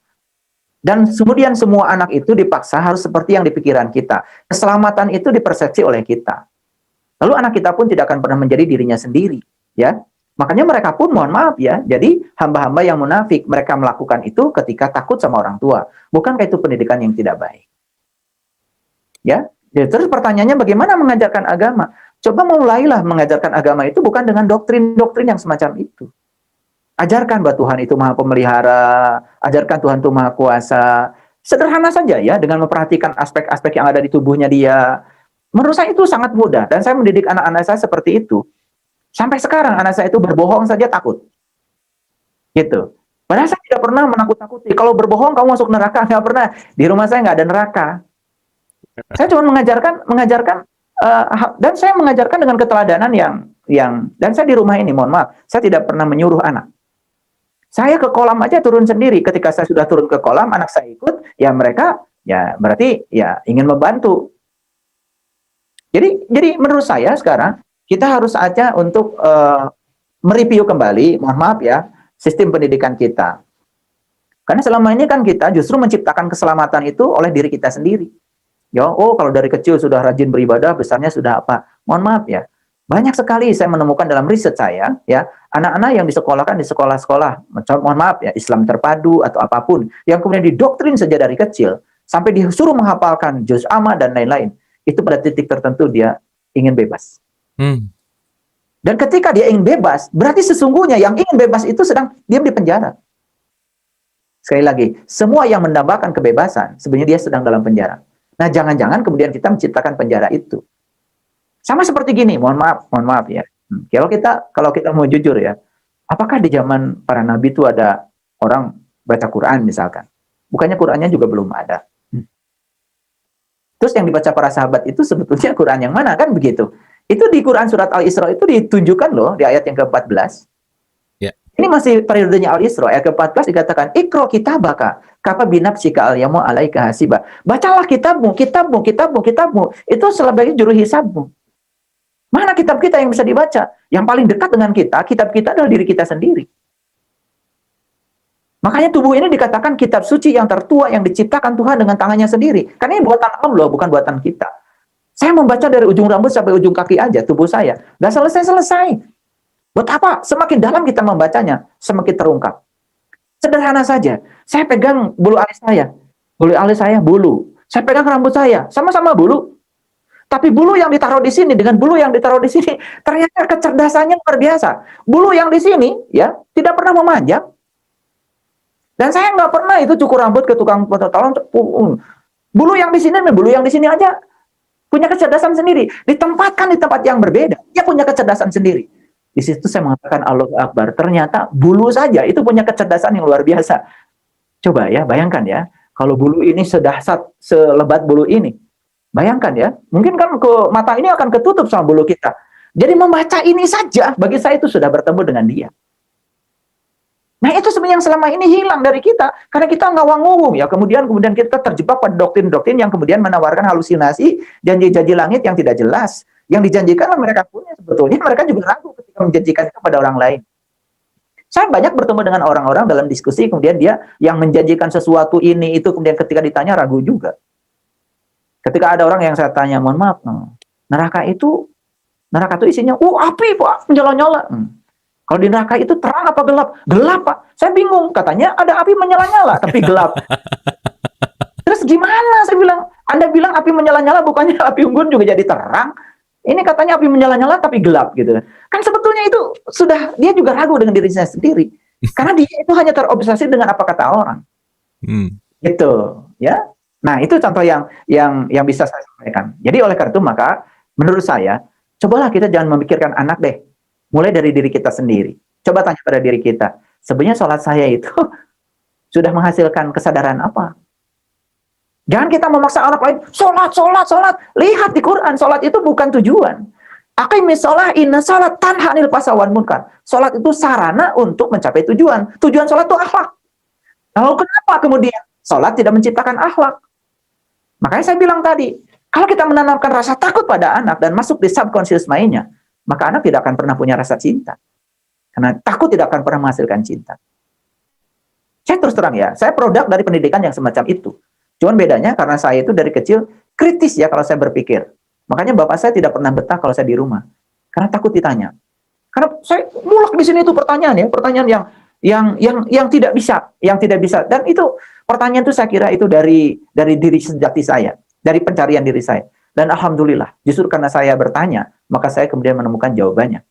Dan kemudian semua anak itu dipaksa harus seperti yang di pikiran kita. Keselamatan itu dipersepsi oleh kita. Lalu anak kita pun tidak akan pernah menjadi dirinya sendiri, ya. Makanya mereka pun mohon maaf ya, jadi hamba-hamba yang munafik, mereka melakukan itu ketika takut sama orang tua. Bukankah itu pendidikan yang tidak baik? Ya. Jadi, terus pertanyaannya bagaimana mengajarkan agama? Coba mulailah mengajarkan agama itu bukan dengan doktrin-doktrin yang semacam itu. Ajarkan bahwa Tuhan itu Maha Pemelihara, ajarkan Tuhan itu Maha Kuasa. Sederhana saja ya, dengan memperhatikan aspek-aspek yang ada di tubuhnya dia. Menurut saya itu sangat mudah, dan saya mendidik anak-anak saya seperti itu. Sampai sekarang anak saya itu berbohong saja takut. gitu. Padahal saya tidak pernah menakut-nakuti. Kalau berbohong kamu masuk neraka, nggak pernah. Di rumah saya nggak ada neraka. Saya cuma mengajarkan dan saya mengajarkan dengan keteladanan yang dan saya di rumah ini, mohon maaf, saya tidak pernah menyuruh anak. Saya ke kolam aja turun sendiri. Ketika saya sudah turun ke kolam, anak saya ikut, ya mereka ya berarti ya ingin membantu. Jadi menurut saya sekarang kita harus aja untuk mereview kembali, mohon maaf ya, sistem pendidikan kita. Karena selama ini kan kita justru menciptakan keselamatan itu oleh diri kita sendiri. Ya, oh kalau dari kecil sudah rajin beribadah, besarnya sudah apa? Mohon maaf ya. Banyak sekali saya menemukan dalam riset saya, ya, anak-anak yang disekolahkan di sekolah-sekolah, mohon maaf ya, Islam terpadu atau apapun, yang kemudian didoktrin sejak dari kecil, sampai disuruh menghafalkan juz amma dan lain-lain, itu pada titik tertentu dia ingin bebas. Dan ketika dia ingin bebas, berarti sesungguhnya yang ingin bebas itu sedang diam di penjara. Sekali lagi, semua yang mendambakan kebebasan, sebenarnya dia sedang dalam penjara. Nah, jangan-jangan kemudian kita menciptakan penjara itu. Sama seperti gini, mohon maaf ya. Kalau kita mau jujur ya, apakah di zaman para nabi itu ada orang baca Quran misalkan? Bukannya Qurannya juga belum ada. Terus yang dibaca para sahabat itu sebetulnya Quran yang mana, kan begitu? Itu di Quran surat Al-Isra itu ditunjukkan loh di ayat yang ke-14. Ya. Ini masih periodenya Al-Isra, ayat ke-14 dikatakan, Iqra kitabaka, kafa binafsika al-yawma alaika hasiba. Bacalah kitabmu. Itu sebagai juru hisabmu. Mana kitab kita yang bisa dibaca? Yang paling dekat dengan kita, kitab kita adalah diri kita sendiri. Makanya tubuh ini dikatakan kitab suci yang tertua yang diciptakan Tuhan dengan tangannya sendiri. Karena ini buatan Allah, bukan buatan kita. Saya membaca dari ujung rambut sampai ujung kaki aja, tubuh saya. Nggak selesai-selesai. Buat apa? Semakin dalam kita membacanya, semakin terungkap. Sederhana saja. Saya pegang bulu alis saya. Bulu alis saya, bulu. Saya pegang rambut saya, sama-sama bulu. Tapi bulu yang ditaruh di sini dengan bulu yang ditaruh di sini, ternyata kecerdasannya luar biasa. Bulu yang di sini, ya, tidak pernah memanjang. Dan saya nggak pernah itu cukur rambut ke tukang potong. Bulu yang di sini aja punya kecerdasan sendiri. Ditempatkan di tempat yang berbeda, dia punya kecerdasan sendiri. Di situ saya mengatakan Allahu Akbar. Ternyata bulu saja itu punya kecerdasan yang luar biasa. Coba ya, bayangkan ya, kalau bulu ini sedahsyat selebat bulu ini. Bayangkan ya, mungkin kan ke mata ini akan ketutup sama bulu kita. Jadi membaca ini saja, bagi saya itu sudah bertemu dengan dia. Nah itu sebenarnya yang selama ini hilang dari kita, karena kita ngawang-ngawung ya. Kemudian kita terjebak pada doktrin-doktrin yang kemudian menawarkan halusinasi, janji-janji langit yang tidak jelas. Yang dijanjikan mereka punya, sebetulnya mereka juga ragu ketika menjanjikan itu pada orang lain. Saya banyak bertemu dengan orang-orang dalam diskusi, kemudian dia yang menjanjikan sesuatu ini, itu, kemudian ketika ditanya ragu juga. Ketika ada orang yang saya tanya, mohon maaf, neraka itu isinya, api Pak, menyala-nyala. Kalau di neraka itu terang apa gelap? Gelap Pak. Saya bingung, katanya ada api menyala-nyala, tapi gelap. Terus gimana? Saya bilang, Anda bilang api menyala-nyala, bukannya api unggun juga jadi terang? Ini katanya api menyala-nyala, tapi gelap gitu. Kan sebetulnya itu sudah, dia juga ragu dengan dirinya sendiri. Karena dia itu hanya terobsesi dengan apa kata orang. Gitu, ya. Nah, itu contoh yang bisa saya sampaikan. Jadi oleh karena itu maka menurut saya, cobalah kita jangan memikirkan anak deh. Mulai dari diri kita sendiri. Coba tanya pada diri kita, sebenarnya sholat saya itu sudah menghasilkan kesadaran apa? Jangan kita memaksa anak lain, sholat. Lihat di Quran, sholat itu bukan tujuan. Aqimis sholat, inna sholat tanha anil fahsya'i wal munkar. Sholat itu sarana untuk mencapai tujuan. Tujuan sholat itu akhlak. Lalu kenapa kemudian sholat tidak menciptakan akhlak? Makanya saya bilang tadi, kalau kita menanamkan rasa takut pada anak dan masuk di subconscious mind-nya, maka anak tidak akan pernah punya rasa cinta. Karena takut tidak akan pernah menghasilkan cinta. Saya terus terang ya, saya produk dari pendidikan yang semacam itu. Cuman bedanya karena saya itu dari kecil kritis ya kalau saya berpikir. Makanya bapak saya tidak pernah betah kalau saya di rumah. Karena takut ditanya. Karena saya mulak di sini itu pertanyaan yang tidak bisa. Dan itu pertanyaan itu saya kira itu dari diri sejati saya, dari pencarian diri saya. Dan alhamdulillah, justru karena saya bertanya, maka saya kemudian menemukan jawabannya.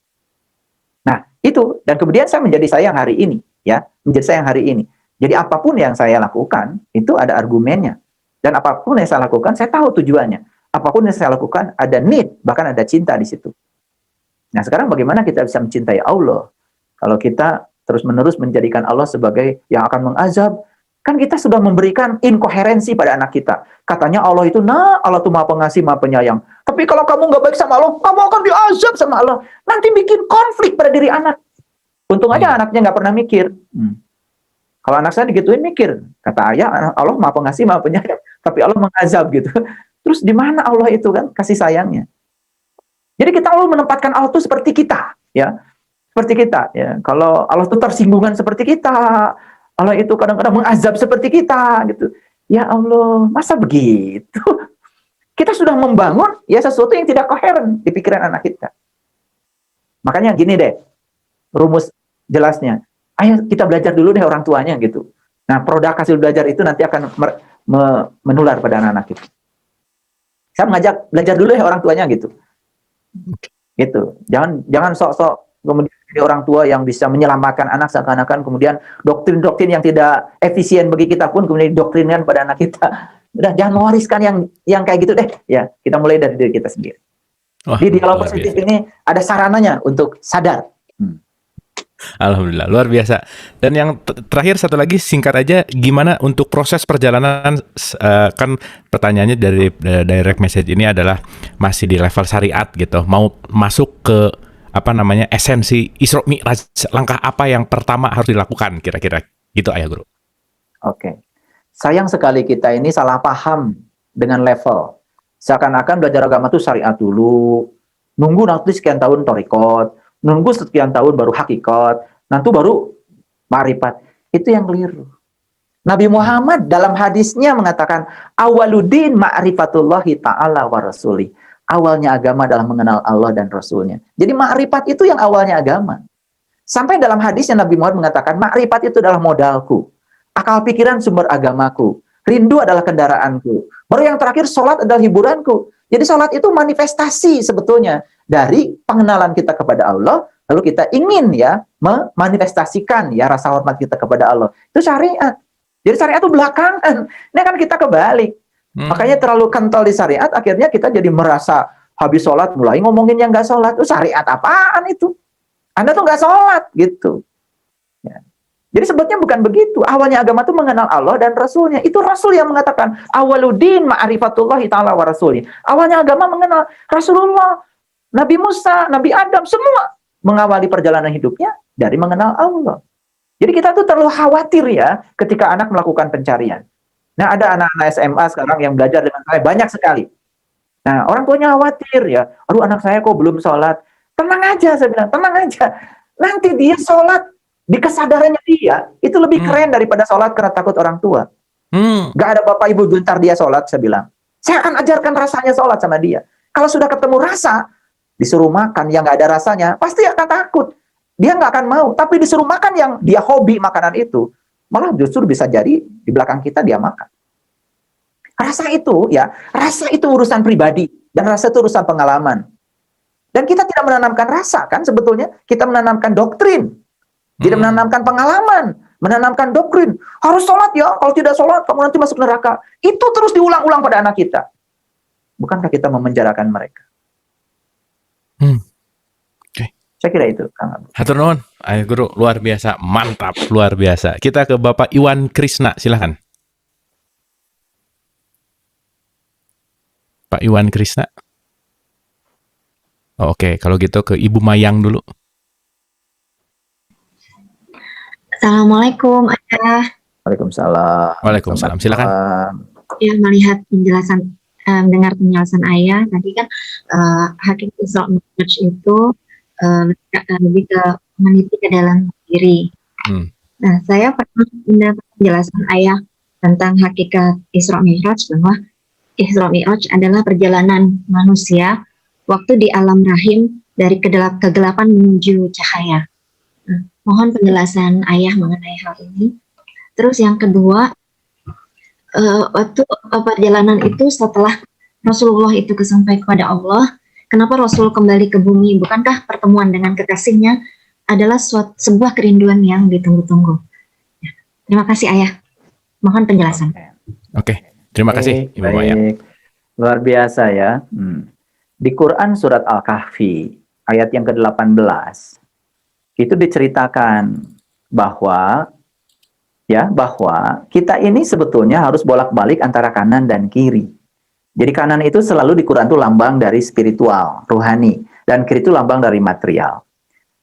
Nah, itu dan kemudian saya menjadi saya yang hari ini, ya, menjadi saya yang hari ini. Jadi apapun yang saya lakukan itu ada argumennya. Dan apapun yang saya lakukan, saya tahu tujuannya. Apapun yang saya lakukan ada need, bahkan ada cinta di situ. Nah, sekarang bagaimana kita bisa mencintai Allah? Kalau kita terus-menerus menjadikan Allah sebagai yang akan mengazab. Kan kita sudah memberikan inkoherensi pada anak kita. Katanya Allah itu, Allah itu maha pengasih, maha penyayang. Tapi kalau kamu nggak baik sama Allah, kamu akan diazab sama Allah. Nanti bikin konflik pada diri anak. Untung aja anaknya nggak pernah mikir. Kalau anak saya digituin mikir. Kata ayah, Allah maha pengasih, maha penyayang. Tapi Allah mengazab gitu. Terus di mana Allah itu kan kasih sayangnya? Jadi kita Allah menempatkan Allah itu seperti kita, ya. Seperti kita, ya. Kalau Allah itu tersinggungan seperti kita, Allah itu kadang-kadang mengazab seperti kita, gitu. Ya Allah, masa begitu? Kita sudah membangun ya sesuatu yang tidak koheren di pikiran anak kita. Makanya gini deh, rumus jelasnya. Ayo kita belajar dulu deh orang tuanya gitu. Nah, produk hasil belajar itu nanti akan menular pada anak-anak kita. Saya mengajak belajar dulu deh orang tuanya gitu. Gitu. Jangan sok-sok kemudian jadi orang tua yang bisa menyelamatkan anak seakan-akan kemudian doktrin-doktrin yang tidak efisien bagi kita pun kemudian didoktrinkan pada anak kita. Udah jangan mewariskan yang kayak gitu deh. Ya, kita mulai dari diri kita sendiri. Di dialog positif ini ada sarananya untuk sadar. Alhamdulillah, luar biasa. Dan yang terakhir satu lagi singkat aja, gimana untuk proses perjalanan, kan pertanyaannya dari direct message ini adalah masih di level syariat gitu, mau masuk ke esensi Isra Mi'raj, langkah apa yang pertama harus dilakukan kira-kira gitu Ayah Guru. Oke. Sayang sekali kita ini salah paham dengan level. Seakan-akan belajar agama itu syariat dulu, nunggu nanti sekian tahun torikot, nunggu sekian tahun baru hakikat, nanti baru ma'rifat. Itu yang keliru. Nabi Muhammad dalam hadisnya mengatakan, awaludin ma'rifatullahi ta'ala wa rasuli. Awalnya agama adalah mengenal Allah dan Rasulnya. Jadi ma'rifat itu yang awalnya agama. Sampai dalam hadisnya Nabi Muhammad mengatakan, ma'rifat itu adalah modalku. Akal pikiran sumber agamaku. Rindu adalah kendaraanku. Baru yang terakhir, sholat adalah hiburanku. Jadi sholat itu manifestasi sebetulnya dari pengenalan kita kepada Allah, lalu kita ingin ya memanifestasikan ya rasa hormat kita kepada Allah. Itu syariat. Jadi syariat itu belakangan. Ini kan kita kebalik. Makanya terlalu kental di syariat, akhirnya kita jadi merasa habis sholat mulai ngomongin yang nggak sholat. Itu syariat apaan itu? Anda tuh nggak sholat gitu. Ya. Jadi sebetulnya bukan begitu. Awalnya agama itu mengenal Allah dan Rasulnya. Itu Rasul yang mengatakan, awaludin ma'rifatullahi ta'ala wa rasuli. Awalnya agama mengenal Rasulullah, Nabi Musa, Nabi Adam, semua mengawali perjalanan hidupnya dari mengenal Allah. Jadi kita tuh terlalu khawatir ya ketika anak melakukan pencarian. Nah, ada anak-anak SMA sekarang yang belajar dengan saya banyak sekali. Nah, orang tuanya khawatir ya. Aduh, anak saya kok belum sholat. Tenang aja, saya bilang, tenang aja. Nanti dia sholat. Di kesadarannya dia, itu lebih keren daripada sholat karena takut orang tua. Gak ada bapak ibu bentar dia sholat, saya bilang. Saya akan ajarkan rasanya sholat sama dia. Kalau sudah ketemu rasa, disuruh makan yang gak ada rasanya, pasti akan takut. Dia gak akan mau. Tapi disuruh makan yang dia hobi makanan itu, malah justru bisa jadi di belakang kita dia makan. Rasa itu ya, rasa itu urusan pribadi. Dan rasa itu urusan pengalaman. Dan kita tidak menanamkan rasa kan sebetulnya. Kita menanamkan doktrin. Tidak menanamkan pengalaman, menanamkan doktrin. Harus sholat ya, kalau tidak sholat kamu nanti masuk neraka. Itu terus diulang-ulang pada anak kita. Bukankah kita memenjarakan mereka? Okay. Saya kira itu, Kang Abu. Hatur nuhun, Ayah Guru, luar biasa, mantap, luar biasa. Kita ke Bapak Iwan Krisna, silakan. Pak Iwan Krisna. Oke, kalau gitu ke Ibu Mayang dulu. Assalamualaikum, Ayah. Waalaikumsalam. Waalaikumsalam, silakan. Ya, melihat penjelasan, dengar penjelasan Ayah tadi kan hakikat Isra Mi'raj itu lebih ke meniti ke dalam diri. Nah, saya pernah mendapat penjelasan Ayah tentang hakikat Isra Mi'raj bahwa Isra Mi'raj adalah perjalanan manusia waktu di alam rahim dari kegelapan menuju cahaya. Mohon penjelasan Ayah mengenai hal ini. Terus yang kedua, waktu perjalanan itu setelah Rasulullah itu sampai kepada Allah, kenapa Rasul kembali ke bumi? Bukankah pertemuan dengan kekasihnya adalah sebuah kerinduan yang ditunggu-tunggu? Terima kasih Ayah. Mohon penjelasan. Oke, terima kasih Ibu Mayang. Luar biasa ya. Di Quran surat Al-Kahfi ayat yang ke-18 itu diceritakan bahwa bahwa kita ini sebetulnya harus bolak-balik antara kanan dan kiri. Jadi kanan itu selalu di Quran itu lambang dari spiritual, rohani, dan kiri itu lambang dari material.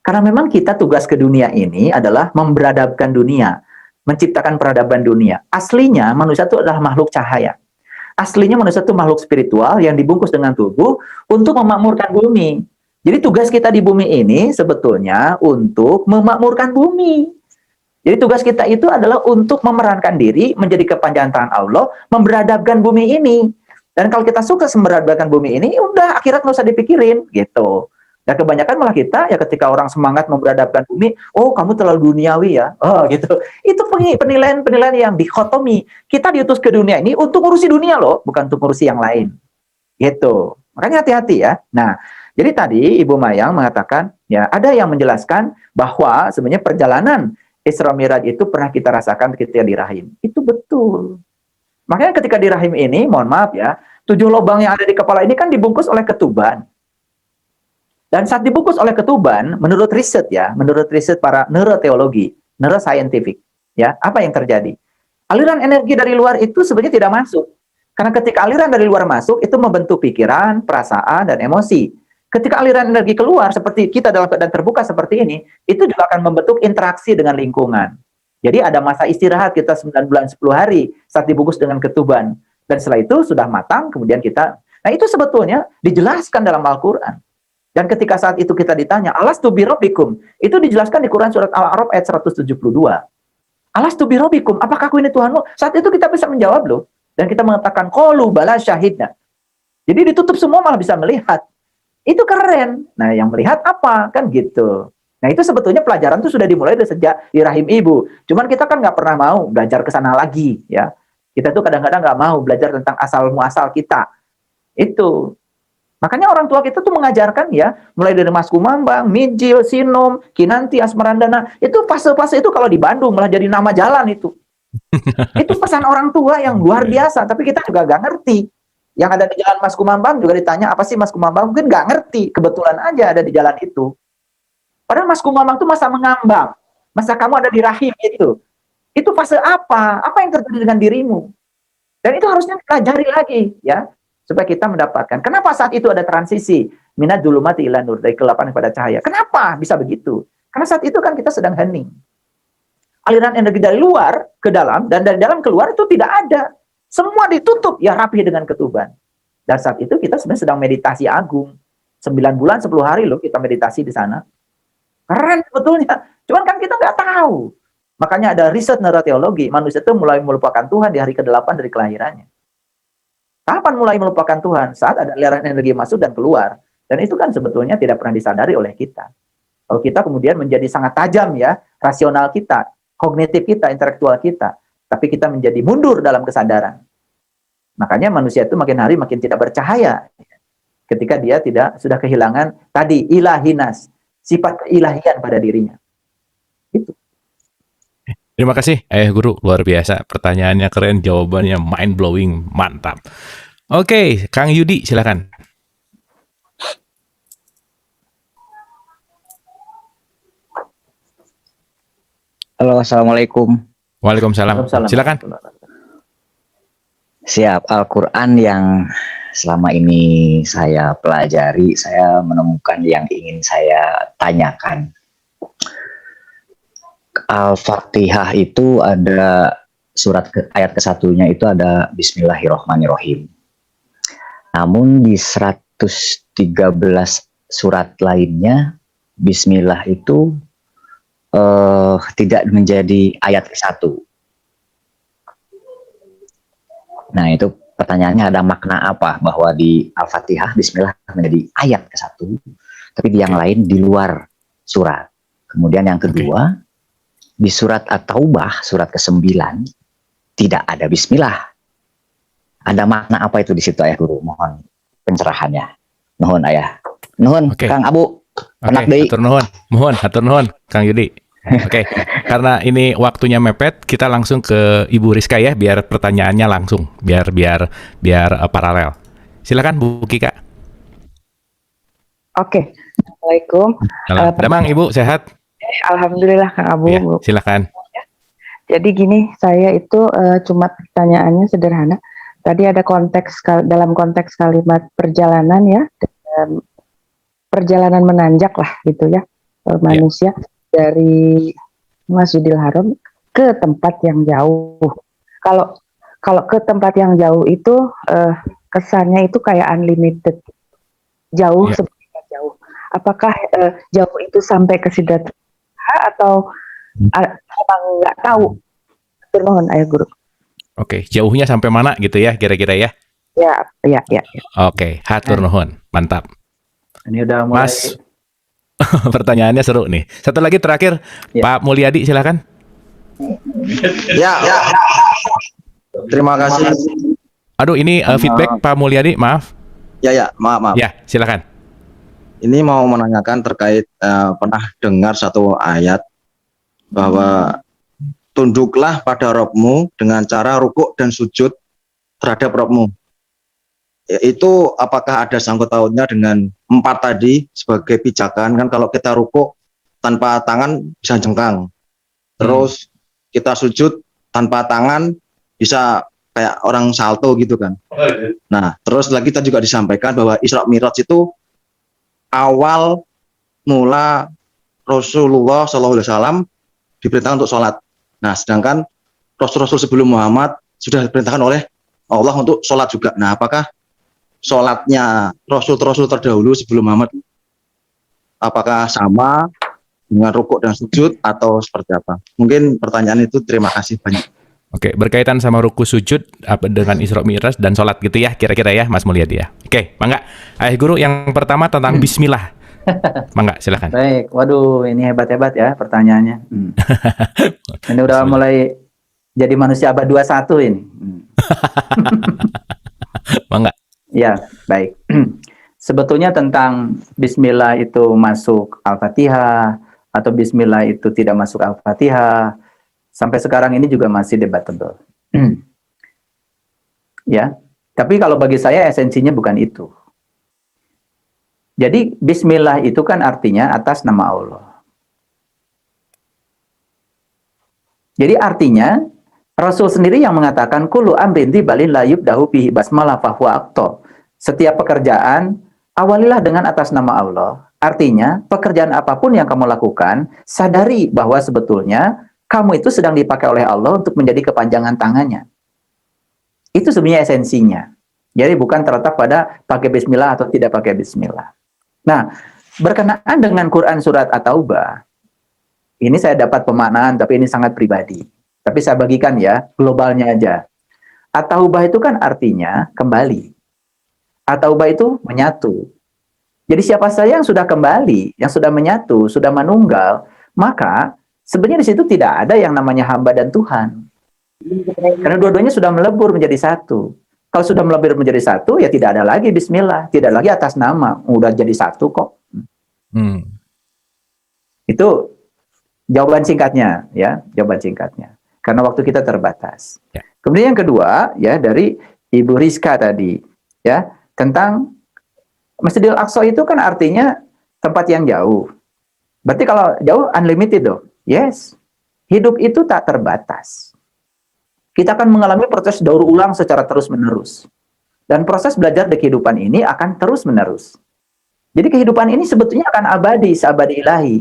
Karena memang kita tugas ke dunia ini adalah memberadabkan dunia, menciptakan peradaban dunia. Aslinya manusia itu adalah makhluk cahaya. Aslinya manusia itu makhluk spiritual yang dibungkus dengan tubuh untuk memakmurkan bumi. Jadi tugas kita di bumi ini sebetulnya untuk memakmurkan bumi. Jadi tugas kita itu adalah untuk memerankan diri menjadi kepanjangan tangan Allah, memberadabkan bumi ini. Dan kalau kita sukses memberadabkan bumi ini, udah akhirat nggak usah dipikirin gitu. Dan kebanyakan malah kita ya ketika orang semangat memberadabkan bumi, oh kamu terlalu duniawi ya, oh gitu. Itu penilaian yang dikotomi. Kita diutus ke dunia ini untuk ngurusi dunia loh, bukan untuk ngurusi yang lain. Gitu. Makanya hati-hati ya. Nah, jadi tadi Ibu Mayang mengatakan ya ada yang menjelaskan bahwa sebenarnya perjalanan Isra Miraj itu pernah kita rasakan ketika di rahim. Itu betul. Makanya ketika di rahim ini, mohon maaf ya, 7 lubang yang ada di kepala ini kan dibungkus oleh ketuban. Dan saat dibungkus oleh ketuban, menurut riset para neuroteologi, neuroscientific, ya, apa yang terjadi? Aliran energi dari luar itu sebenarnya tidak masuk. Karena ketika aliran dari luar masuk, itu membentuk pikiran, perasaan, dan emosi. Ketika aliran energi keluar, seperti kita dalam keadaan terbuka seperti ini, itu juga akan membentuk interaksi dengan lingkungan. Jadi ada masa istirahat kita 9 bulan 10 hari saat dibungkus dengan ketuban. Dan setelah itu sudah matang, kemudian kita... Nah itu sebetulnya dijelaskan dalam Al-Quran. Dan ketika saat itu kita ditanya, Alastu birabbikum, itu dijelaskan di Quran surat Al-A'raf ayat 172. Alastu birabbikum, apakah aku ini Tuhanmu? Saat itu kita bisa menjawab loh. Dan kita mengatakan, qalu bala syahidna. Jadi ditutup semua malah bisa melihat. Itu keren. Nah, yang melihat apa? Kan gitu. Nah, itu sebetulnya pelajaran itu sudah dimulai dari sejak di rahim ibu. Cuman kita kan nggak pernah mau belajar ke sana lagi, ya. Kita tuh kadang-kadang nggak mau belajar tentang asal-muasal kita. Itu. Makanya orang tua kita tuh mengajarkan ya, mulai dari Mas Kumambang, Mijil, Sinom, Kinanti, Asmarandana. Itu fase-fase itu kalau di Bandung malah jadi nama jalan itu. Itu pesan orang tua yang luar biasa, tapi kita juga nggak ngerti. Yang ada di jalan Mas Kumambang juga ditanya, apa sih Mas Kumambang? Mungkin nggak ngerti, kebetulan aja ada di jalan itu. Padahal Mas Kumambang itu masa mengambang, masa kamu ada di rahim itu. Itu fase apa? Apa yang terjadi dengan dirimu? Dan itu harusnya pelajari lagi, ya, supaya kita mendapatkan. Kenapa saat itu ada transisi? Minad dzulumati ila nur, dari kegelapan kepada cahaya. Kenapa bisa begitu? Karena saat itu kan kita sedang hening. Aliran energi dari luar ke dalam, dan dari dalam keluar itu tidak ada. Semua ditutup, ya rapi dengan ketuban. Dan saat itu kita sebenarnya sedang meditasi agung. 9 bulan, 10 hari loh kita meditasi di sana. Keren sebetulnya. Cuman kan kita nggak tahu. Makanya ada riset neuroteologi. Manusia itu mulai melupakan Tuhan di hari ke-8 dari kelahirannya. Kapan mulai melupakan Tuhan? Saat ada aliran energi masuk dan keluar. Dan itu kan sebetulnya tidak pernah disadari oleh kita. Kalau kita kemudian menjadi sangat tajam ya, rasional kita, kognitif kita, intelektual kita. Tapi kita menjadi mundur dalam kesadaran. Makanya manusia itu makin hari makin tidak bercahaya. Ketika dia sudah kehilangan tadi ilahinas, sifat keilahian pada dirinya. Itu. Terima kasih, Ayah Guru. Luar biasa. Pertanyaannya keren, jawabannya mind-blowing, mantap. Oke, Kang Yudi, silakan. Halo, Assalamualaikum. Waalaikumsalam. Silakan. Siap, Al-Quran yang selama ini saya pelajari, saya menemukan yang ingin saya tanyakan. Al-Fatihah itu ada ayat ke-1-nya itu ada Bismillahirrahmanirrahim. Namun di 113 surat lainnya, Bismillah itu tidak menjadi ayat ke-1. Nah, itu pertanyaannya ada makna apa bahwa di Al-Fatihah Bismillah menjadi ayat ke-1, tapi di yang lain di luar surat. Kemudian yang kedua, di surat At-Taubah, surat ke-9, tidak ada Bismillah. Ada makna apa itu di situ, Ayah Guru? Mohon pencerahannya. Nuhun, Ayah. Nuhun, Kang Abu. Hatur nuhun. Hatur nuhun, Kang Yudi. Oke, karena ini waktunya mepet, kita langsung ke Ibu Rizka ya, biar pertanyaannya langsung, biar paralel. Silakan Bu Kika. Oke, Assalamualaikum. Damang Ibu, sehat? Alhamdulillah Kang Abu. Ya, silakan. Jadi gini, saya itu cuma pertanyaannya sederhana. Tadi ada dalam konteks kalimat perjalanan ya, perjalanan menanjak lah gitu ya, manusia dari Masjidil Haram ke tempat yang jauh. Kalau ke tempat yang jauh itu kesannya itu kayak unlimited, jauh seberapa jauh. Apakah jauh itu sampai ke Sidratul Muntaha atau emang nggak tahu? Turun ayah guru. Oke, jauhnya sampai mana gitu ya kira-kira ya? Ya. Oke, hatur nuhun. Mantap. Ini udah mulai. Mas, pertanyaannya seru nih. Satu lagi terakhir, Ya. Pak Mulyadi silakan. Ya. Terima kasih. Aduh, ini feedback Pak Mulyadi, maaf. Ya, maaf. Ya, silakan. Ini mau menanyakan terkait pernah dengar satu ayat bahwa tunduklah pada Robmu dengan cara rukuk dan sujud terhadap Robmu. Ya, itu apakah ada sangkut pautnya dengan 4 tadi sebagai pijakan? Kan kalau kita rukuk tanpa tangan bisa jengkang. Terus kita sujud tanpa tangan bisa kayak orang salto gitu kan. Nah, terus lagi kita juga disampaikan bahwa Isra Mi'raj itu awal mula Rasulullah SAW diperintahkan untuk sholat. Nah, sedangkan Rasul-Rasul sebelum Muhammad sudah diperintahkan oleh Allah untuk sholat juga. Nah, apakah sholatnya Rasul-Rasul terdahulu sebelum Muhammad apakah sama dengan rukuk dan sujud atau seperti apa? Mungkin pertanyaan itu. Terima kasih banyak. Oke, berkaitan sama ruku sujud apa dengan Isra Mi'raj dan sholat gitu ya, kira-kira ya, Mas Mulyadi ya. Oke, Mangga. Ayah Guru yang pertama tentang Bismillah. Mangga, silakan. Baik, waduh, ini hebat-hebat ya pertanyaannya. Ini udah mulai jadi manusia abad 21 ini. Mangga. Ya, baik. Sebetulnya tentang Bismillah itu masuk Al-Fatihah atau Bismillah itu tidak masuk Al-Fatihah, sampai sekarang ini juga masih debatable. Ya, tapi kalau bagi saya esensinya bukan itu. Jadi Bismillah itu kan artinya atas nama Allah. Jadi artinya Rasul sendiri yang mengatakan kullu amrin tibalin la yubdahu bihi basmalah fahuwa aqta. Setiap pekerjaan awalilah dengan atas nama Allah. Artinya pekerjaan apapun yang kamu lakukan, sadari bahwa sebetulnya kamu itu sedang dipakai oleh Allah untuk menjadi kepanjangan tangannya. Itu sebenarnya esensinya. Jadi bukan terletak pada pakai bismillah atau tidak pakai bismillah. Nah, berkenaan dengan Quran surat At-Taubah, ini saya dapat pemaknaan, tapi ini sangat pribadi. Tapi saya bagikan ya, globalnya aja. At-Taubah itu kan artinya kembali. At-Taubah itu menyatu. Jadi siapa saja yang sudah kembali, yang sudah menyatu, sudah menunggal, maka sebenarnya di situ tidak ada yang namanya hamba dan Tuhan. Karena dua-duanya sudah melebur menjadi satu. Kalau sudah melebur menjadi satu, ya tidak ada lagi bismillah, tidak lagi atas nama, udah jadi satu kok. Itu jawaban singkatnya, ya, jawaban singkatnya. Karena waktu kita terbatas. Ya. Kemudian yang kedua, ya, dari Ibu Rizka tadi, ya, tentang Masjidil Aqsa itu kan artinya tempat yang jauh. Berarti kalau jauh unlimited dong. Yes. Hidup itu tak terbatas. Kita akan mengalami proses daur ulang secara terus-menerus. Dan proses belajar di kehidupan ini akan terus-menerus. Jadi kehidupan ini sebetulnya akan abadi, seabadi ilahi.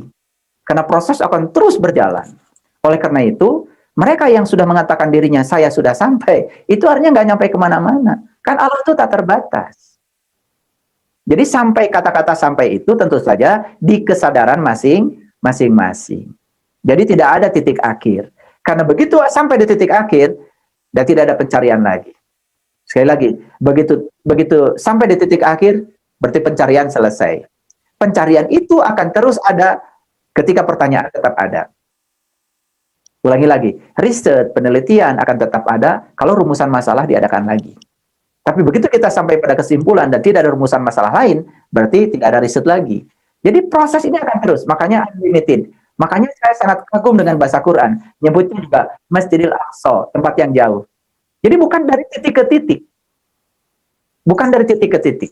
Karena proses akan terus berjalan. Oleh karena itu, mereka yang sudah mengatakan dirinya, saya sudah sampai, itu artinya nggak nyampe kemana-mana. Kan Allah itu tak terbatas. Jadi sampai kata-kata sampai itu tentu saja di kesadaran masing-masing. Jadi tidak ada titik akhir. Karena begitu sampai di titik akhir, dan tidak ada pencarian lagi. Sekali lagi, begitu sampai di titik akhir, berarti pencarian selesai. Pencarian itu akan terus ada ketika pertanyaan tetap ada. Ulangi lagi, riset, penelitian akan tetap ada kalau rumusan masalah diadakan lagi. Tapi begitu kita sampai pada kesimpulan dan tidak ada rumusan masalah lain, berarti tidak ada riset lagi. Jadi proses ini akan terus, makanya unlimited. Makanya saya sangat kagum dengan bahasa Quran. Nyebutnya juga Masjidil Aqsa, tempat yang jauh. Jadi bukan dari titik ke titik. Bukan dari titik ke titik.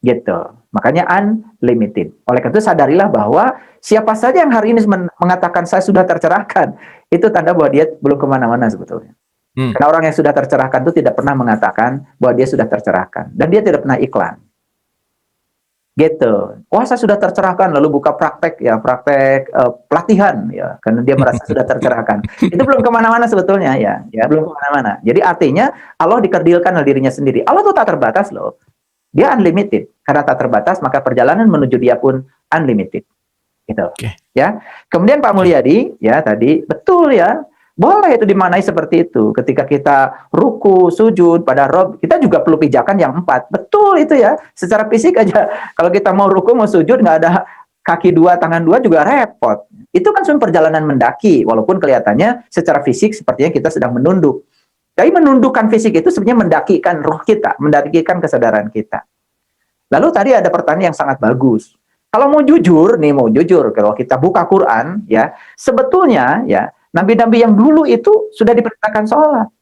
Gitu. Makanya unlimited. Oleh karena itu sadarilah bahwa siapa saja yang hari ini mengatakan saya sudah tercerahkan, itu tanda bahwa dia belum kemana-mana sebetulnya. Karena orang yang sudah tercerahkan itu tidak pernah mengatakan bahwa dia sudah tercerahkan. Dan dia tidak pernah iklan. Gitu. Wah, saya sudah tercerahkan, lalu buka praktek pelatihan ya, karena dia merasa sudah tercerahkan. Itu belum kemana-mana sebetulnya ya, belum kemana-mana. Jadi artinya Allah dikerdilkan oleh dirinya sendiri. Allah tuh tak terbatas loh. Dia unlimited. Karena tak terbatas, maka perjalanan menuju dia pun unlimited. Gitu. Ya. Kemudian Pak Mulyadi, ya tadi, betul ya, boleh itu dimaknai seperti itu. Ketika kita ruku, sujud pada Rob, kita juga perlu pijakan yang 4. Betul itu ya. Secara fisik aja, kalau kita mau ruku, mau sujud, nggak ada kaki 2, tangan 2 juga repot. Itu kan sebenarnya perjalanan mendaki, walaupun kelihatannya secara fisik sepertinya kita sedang menunduk. Tapi menundukkan fisik itu sebenarnya mendakikan roh kita, mendakikan kesadaran kita. Lalu tadi ada pertanyaan yang sangat bagus. Kalau mau jujur, kalau kita buka Quran, ya, sebetulnya ya, nabi-nabi yang dulu itu sudah diperintahkan sholat.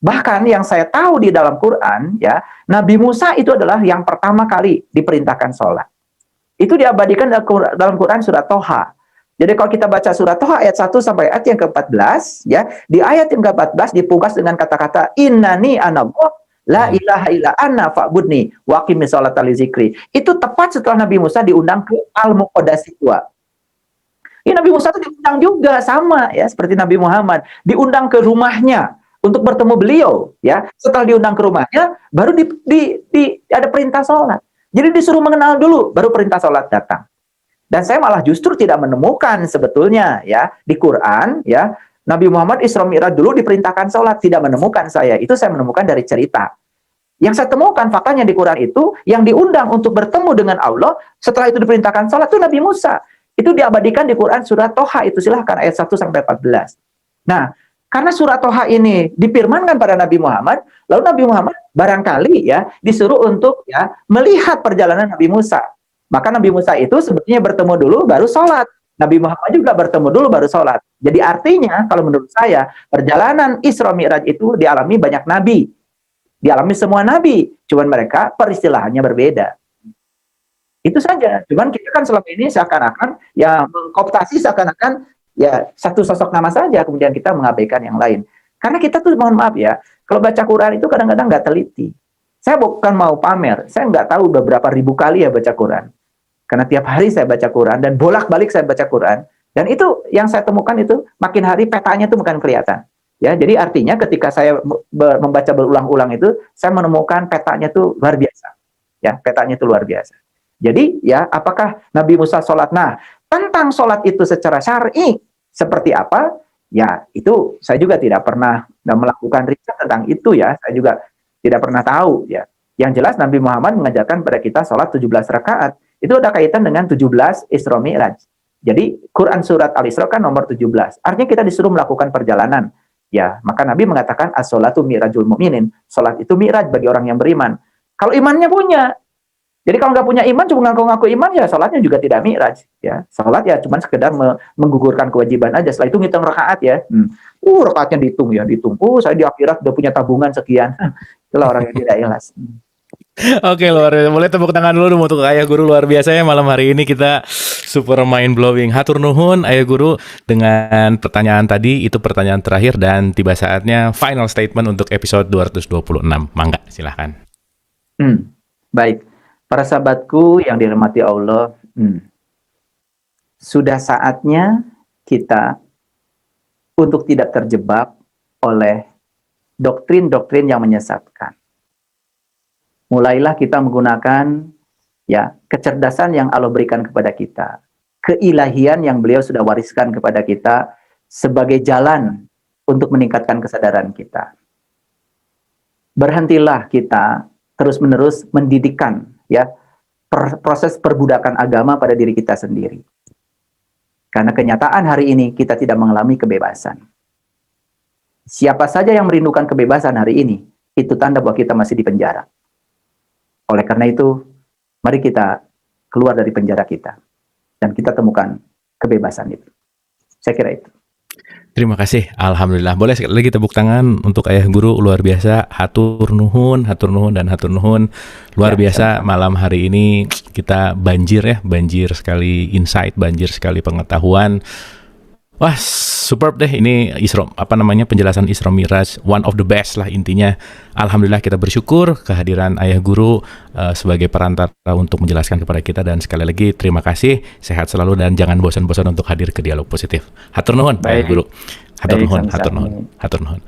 Bahkan yang saya tahu di dalam Quran, ya, Nabi Musa itu adalah yang pertama kali diperintahkan sholat. Itu diabadikan dalam Quran surat Toha. Jadi kalau kita baca surat Toha ayat 1 sampai ayat yang ke-14, ya, di ayat yang ke-14 dipungkas dengan kata-kata innani anallah la ilaha illa anna fa'budni wa aqimis sholata li zikri. Itu tepat setelah Nabi Musa diundang ke Al-Muqaddas Siwa. Ini Nabi Musa itu diundang juga sama ya seperti Nabi Muhammad, diundang ke rumahnya untuk bertemu beliau ya. Setelah diundang ke rumahnya baru ada perintah sholat. Jadi disuruh mengenal dulu baru perintah sholat datang. Dan saya malah justru tidak menemukan sebetulnya ya di Quran ya Nabi Muhammad Isra Mi'raj dulu diperintahkan sholat, tidak menemukan saya. Itu saya menemukan dari cerita. Yang saya temukan faktanya di Quran itu yang diundang untuk bertemu dengan Allah setelah itu diperintahkan sholat itu Nabi Musa. Itu diabadikan di Quran surat Toha itu silahkan ayat 1 sampai 14. Nah, karena surat Toha ini difirmankan pada Nabi Muhammad, lalu Nabi Muhammad barangkali ya disuruh untuk ya melihat perjalanan Nabi Musa. Maka Nabi Musa itu sebetulnya bertemu dulu baru sholat. Nabi Muhammad juga bertemu dulu baru sholat. Jadi artinya kalau menurut saya perjalanan Isra Mi'raj itu dialami banyak nabi. Dialami semua nabi. Cuman mereka peristilahannya berbeda. Itu saja. Cuman kita kan selama ini seakan-akan ya mengkooptasi seakan-akan ya satu sosok nama saja, kemudian kita mengabaikan yang lain. Karena kita tuh mohon maaf ya, kalau baca Quran itu kadang-kadang nggak teliti. Saya bukan mau pamer, saya nggak tahu beberapa ribu kali ya baca Quran. Karena tiap hari saya baca Quran dan bolak-balik saya baca Quran. Dan itu yang saya temukan itu makin hari petanya itu bukan kelihatan. Ya, jadi artinya ketika saya membaca berulang-ulang itu, saya menemukan petanya itu luar biasa. Ya, petanya itu luar biasa. Jadi ya, apakah Nabi Musa sholat? Nah, tentang sholat itu secara syar'i seperti apa? Ya, itu saya juga tidak pernah melakukan riset tentang itu ya. Saya juga tidak pernah tahu ya. Yang jelas Nabi Muhammad mengajarkan pada kita sholat 17 rakaat. Itu ada kaitan dengan 17 Isra Mi'raj. Jadi Quran surat Al-Isra kan nomor 17. Artinya kita disuruh melakukan perjalanan. Ya, maka Nabi mengatakan as-sholatu mi'rajul mu'minin. Salat itu mi'raj bagi orang yang beriman. Kalau imannya punya. Jadi kalau nggak punya iman, cuma ngaku-ngaku iman, ya salatnya juga tidak mi'raj. Ya, salat ya cuma sekedar menggugurkan kewajiban aja. Setelah itu ngitung rakaat ya. Rakaatnya dihitung ya, dihitung. Saya di akhirat udah punya tabungan sekian. Itulah orang yang tidak ikhlas. Oke, luar biasa. Boleh tepuk tangan dulu untuk Ayah Guru luar biasa ya malam hari ini kita super mind blowing. Hatur nuhun Ayah Guru dengan pertanyaan tadi itu pertanyaan terakhir dan tiba saatnya final statement untuk episode 226. Mangga, silahkan. Baik. Para sahabatku yang dirahmati Allah, sudah saatnya kita untuk tidak terjebak oleh doktrin-doktrin yang menyesatkan. Mulailah kita menggunakan ya kecerdasan yang Allah berikan kepada kita, keilahian yang beliau sudah wariskan kepada kita sebagai jalan untuk meningkatkan kesadaran kita. Berhentilah kita terus-menerus mendidikkan ya proses perbudakan agama pada diri kita sendiri. Karena kenyataan hari ini kita tidak mengalami kebebasan. Siapa saja yang merindukan kebebasan hari ini, itu tanda bahwa kita masih di penjara. Oleh karena itu, mari kita keluar dari penjara kita dan kita temukan kebebasan itu. Saya kira itu. Terima kasih, alhamdulillah. Boleh sekali lagi tepuk tangan untuk Ayah Guru, luar biasa. Hatur nuhun, dan hatur nuhun. Luar Ya, biasa malam hari ini kita banjir ya, banjir sekali insight, banjir sekali pengetahuan. Wah, superb deh ini penjelasan Isra Miraj, one of the best lah intinya. Alhamdulillah kita bersyukur kehadiran Ayah Guru sebagai perantara untuk menjelaskan kepada kita, dan sekali lagi terima kasih, sehat selalu dan jangan bosan-bosan untuk hadir ke Dialog Positif. Hatur nuhun Ayah Baik. Guru. Hatur Baik, nuhun, sama-sama. hatur nuhun.